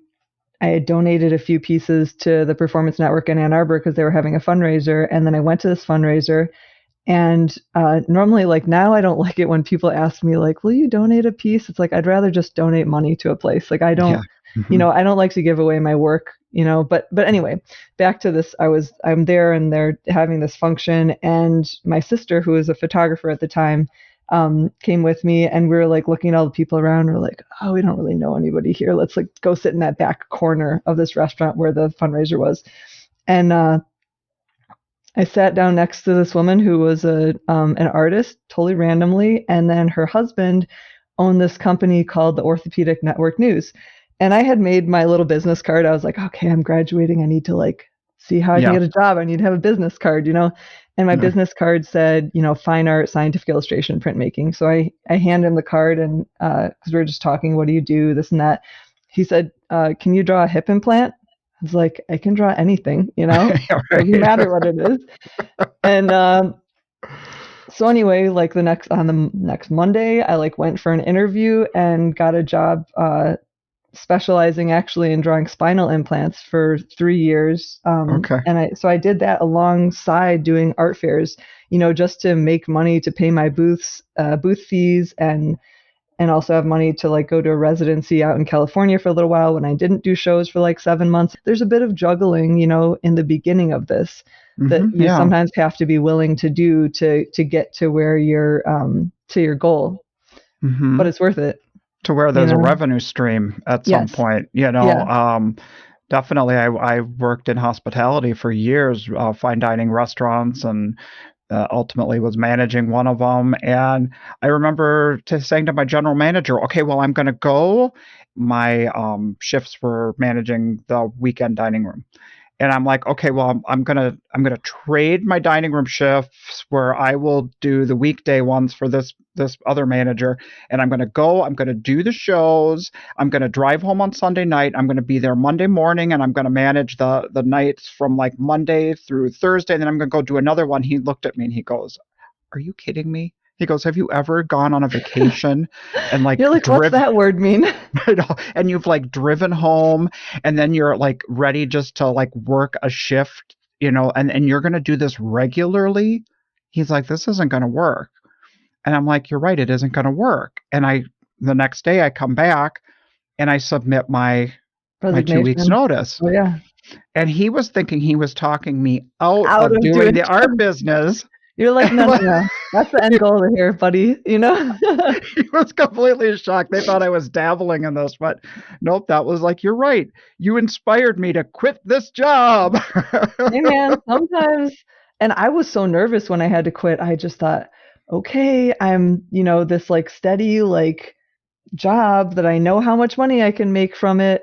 I had donated a few pieces to the Performance Network in Ann Arbor because they were having a fundraiser. And then I went to this fundraiser, and normally like now I don't like it when people ask me like, will you donate a piece? It's like, I'd rather just donate money to a place. Like I don't, I don't like to give away my work, but anyway, back to this, I'm there and they're having this function, and my sister, who was a photographer at the time, came with me, and we were like looking at all the people around. We're like, oh, we don't really know anybody here. Let's like go sit in that back corner of this restaurant where the fundraiser was. And I sat down next to this woman who was an artist, totally randomly, and then her husband owned this company called the Orthopedic Network News. And I had made my little business card. I was like, okay, I'm graduating. I need to like see how I can get a job. I need to have a business card, And my business card said, fine art, scientific illustration, printmaking. So I handed him the card, and because we were just talking, what do you do, this and that. He said, can you draw a hip implant? I was like, I can draw anything, Right. Doesn't matter what it is. And so anyway, like the next Monday, I like went for an interview and got a job specializing actually in drawing spinal implants for 3 years. And I did that alongside doing art fairs, just to make money to pay my booth fees, and also have money to like go to a residency out in California for a little while when I didn't do shows for like 7 months. There's a bit of juggling, in the beginning of this that you sometimes have to be willing to do to get to where you're to your goal. But it's worth it. To where there's a revenue stream at some point, definitely. I worked in hospitality for years, fine dining restaurants, and ultimately was managing one of them. And I remember saying to my general manager, okay, well, I'm going to go. My shifts were managing the weekend dining room. And I'm like, okay, well, I'm gonna trade my dining room shifts where I will do the weekday ones for this other manager, and I'm gonna do the shows. I'm gonna drive home on Sunday night. I'm gonna be there Monday morning, and I'm gonna manage the nights from like Monday through Thursday. And then I'm gonna go do another one. He looked at me and he goes, "Are you kidding me?" He goes, have you ever gone on a vacation and like, You're like, what's that word mean? and you've like driven home and then you're like ready just to like work a shift, and you're going to do this regularly? He's like, this isn't going to work. And I'm like, you're right, it isn't going to work. And the next day I come back and I submit my 2 weeks notice. Oh, yeah. And he was thinking he was talking me out of doing the art business. You're like, no. That's the end goal here, buddy. He was completely shocked. They thought I was dabbling in this, but nope, that was like, you're right. You inspired me to quit this job. Hey, man, sometimes, and I was so nervous when I had to quit. I just thought, okay, I'm, this like steady, like job that I know how much money I can make from it.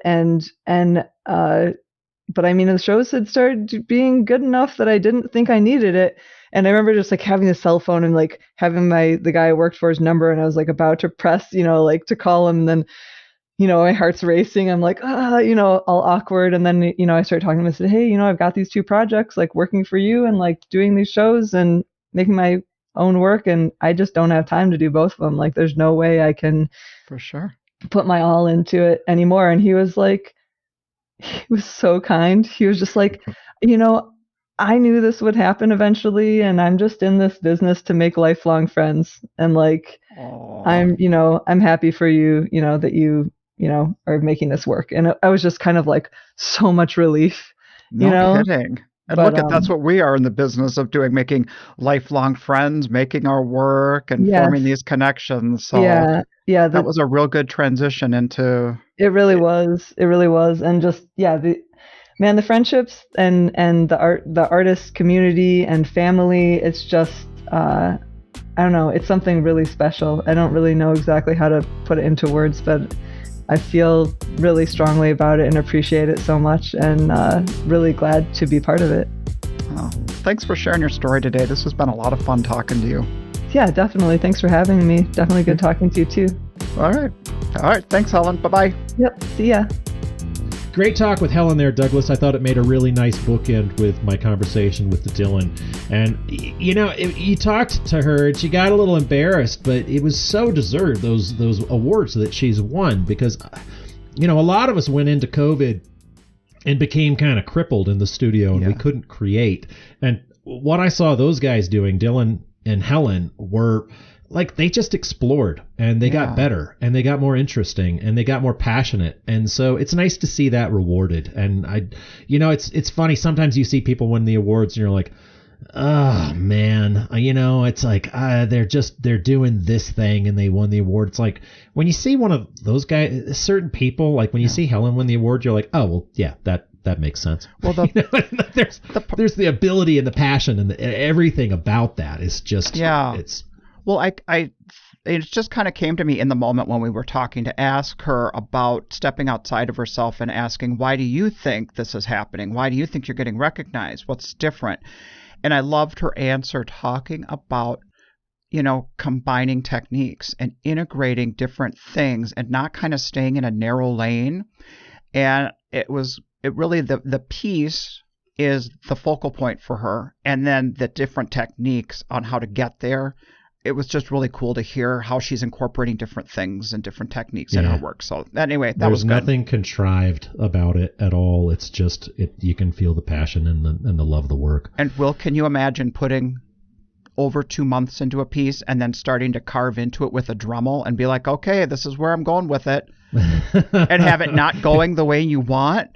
But I mean, the shows had started being good enough that I didn't think I needed it. And I remember just like having a cell phone and like having the guy I worked for his number, and I was like about to press, like to call him. And then, my heart's racing. I'm like, all awkward. And then, I started talking to him and said, hey, I've got these 2 projects, like working for you and like doing these shows and making my own work. And I just don't have time to do both of them. Like, there's no way I can for sure put my all into it anymore. And he was so kind. He was just like, I knew this would happen eventually, and I'm just in this business to make lifelong friends. And like, aww. I'm happy for you, that you are making this work. And I was just kind of like so much relief, No kidding. And look that's what we are in the business of doing, making lifelong friends, making our work and forming these connections. So yeah, that was a real good transition into. It really was. And just, the friendships and the artist community and family, it's just, I don't know, it's something really special. I don't really know exactly how to put it into words, but I feel really strongly about it and appreciate it so much, and really glad to be part of it. Oh, thanks for sharing your story today. This has been a lot of fun talking to you. Yeah, definitely. Thanks for having me. Definitely good talking to you too. All right. Thanks, Helen. Bye-bye. Yep. See ya. Great talk with Helen there, Douglas. I thought it made a really nice bookend with my conversation with Dylan. And, you talked to her and she got a little embarrassed, but it was so deserved, those awards that she's won, because, a lot of us went into COVID and became kind of crippled in the studio and we couldn't create. And what I saw those guys doing, Dylan and Helen, were like, they just explored and they got better and they got more interesting and they got more passionate. And so it's nice to see that rewarded. And it's funny. Sometimes you see people win the awards and you're like, oh man, it's like, they're doing this thing and they won the award. It's like when you see one of those guys, certain people, like when you see Helen win the award, you're like, oh, well, yeah, that makes sense. Well, there's the ability and the passion and everything about that is just, Well, it just kind of came to me in the moment when we were talking to ask her about stepping outside of herself and asking, why do you think this is happening? Why do you think you're getting recognized? What's different? And I loved her answer talking about, combining techniques and integrating different things and not kind of staying in a narrow lane. And it really, the piece is the focal point for her. And then the different techniques on how to get there. It was just really cool to hear how she's incorporating different things and different techniques in her work. So anyway, was good. There's nothing contrived about it at all. It's just you can feel the passion and the love of the work. And Will, can you imagine putting over 2 months into a piece and then starting to carve into it with a Dremel and be like, okay, this is where I'm going with it, and have it not going the way you want?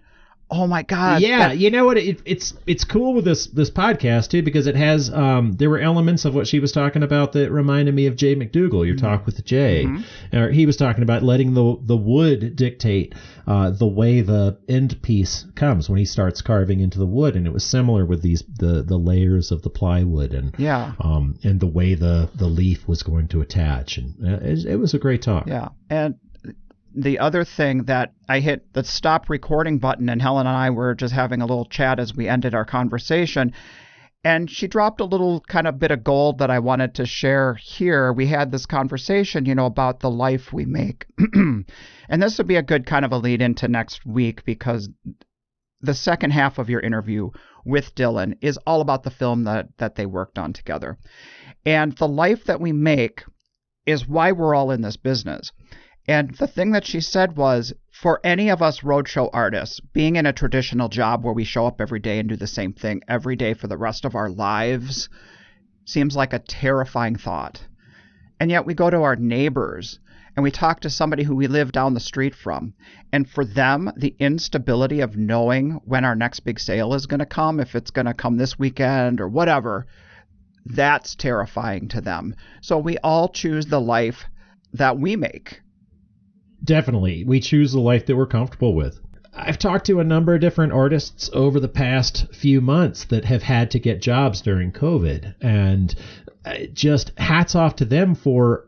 Oh my God. Yeah, you know what? It's cool with this podcast too, because it has there were elements of what she was talking about that reminded me of Jay McDougall, your talk with Jay. Or he was talking about letting the wood dictate the way the end piece comes when he starts carving into the wood, and it was similar with the layers of the plywood and and the way the leaf was going to attach, and it was a great talk. Yeah, and the other thing that I hit the stop recording button, and Helen and I were just having a little chat as we ended our conversation, and she dropped a little kind of bit of gold that I wanted to share here. We had this conversation, about the life we make. And this would be a good kind of a lead into next week, because the second half of your interview with Dylan is all about the film that they worked on together. And the life that we make is why we're all in this business. And the thing that she said was, for any of us roadshow artists, being in a traditional job where we show up every day and do the same thing every day for the rest of our lives seems like a terrifying thought. And yet we go to our neighbors and we talk to somebody who we live down the street from. And for them, the instability of knowing when our next big sale is going to come, if it's going to come this weekend or whatever, that's terrifying to them. So we all choose the life that we make. Definitely. We choose the life that we're comfortable with. I've talked to a number of different artists over the past few months that have had to get jobs during COVID, and just hats off to them for,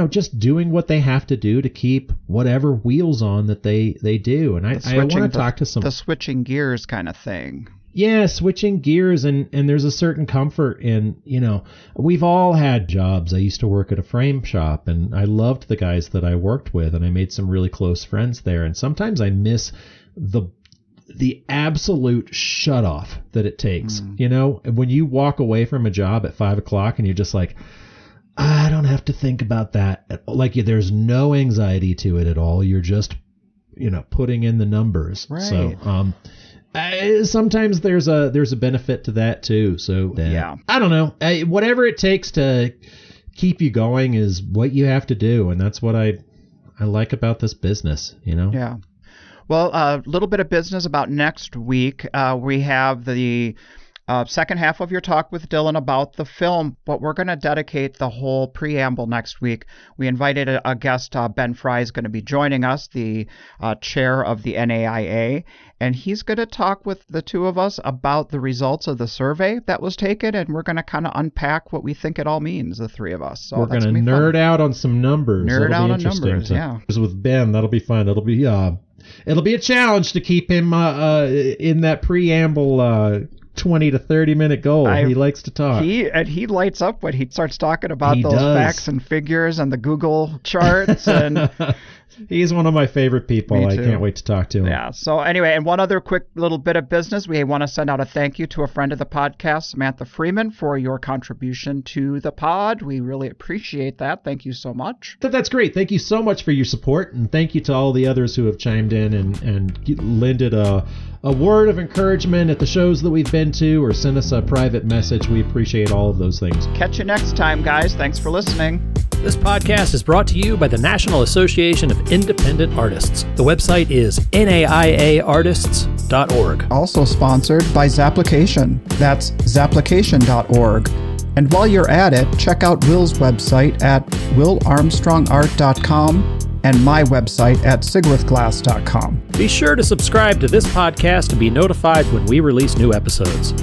just doing what they have to do to keep whatever wheels on that they do. And I want to talk to some... The switching gears kind of thing. Yeah, switching gears, and there's a certain comfort in, we've all had jobs. I used to work at a frame shop, and I loved the guys that I worked with, and I made some really close friends there. And sometimes I miss the absolute shut off that it takes. When you walk away from a job at 5 o'clock and you're just like, I don't have to think about that. Like, there's no anxiety to it at all. You're just, putting in the numbers. Right. So, sometimes there's a benefit to that too. So yeah, I don't know. Whatever it takes to keep you going is what you have to do, and that's what I like about this business. Yeah. Well, a little bit of business about next week. We have the second half of your talk with Dylan about the film, but we're going to dedicate the whole preamble next week. We invited a guest, Ben Fry is going to be joining us, the chair of the NAIA, and he's going to talk with the two of us about the results of the survey that was taken, and we're going to kind of unpack what we think it all means, the three of us. So we're going to nerd out on some numbers. Nerd out on numbers, yeah. With Ben, that'll be fun. It'll be a challenge to keep him in that preamble 20 to 30 minute goal. He likes to talk. He lights up when he starts talking about those facts and figures and the Google charts. And he's one of my favorite people. I can't wait to talk to him. Yeah. So anyway, and one other quick little bit of business. We want to send out a thank you to a friend of the podcast, Samantha Freeman, for your contribution to the pod. We really appreciate that. Thank you so much. That's great. Thank you so much for your support, and thank you to all the others who have chimed in and lended a word of encouragement at the shows that we've been to, or send us a private message. We appreciate all of those things. Catch you next time, guys. Thanks for listening. This podcast is brought to you by the National Association of Independent Artists. The website is naiaartists.org. Also sponsored by Zapplication. That's zapplication.org. And while you're at it, check out Will's website at willarmstrongart.com and my website at sigwithglass.com. Be sure to subscribe to this podcast to be notified when we release new episodes.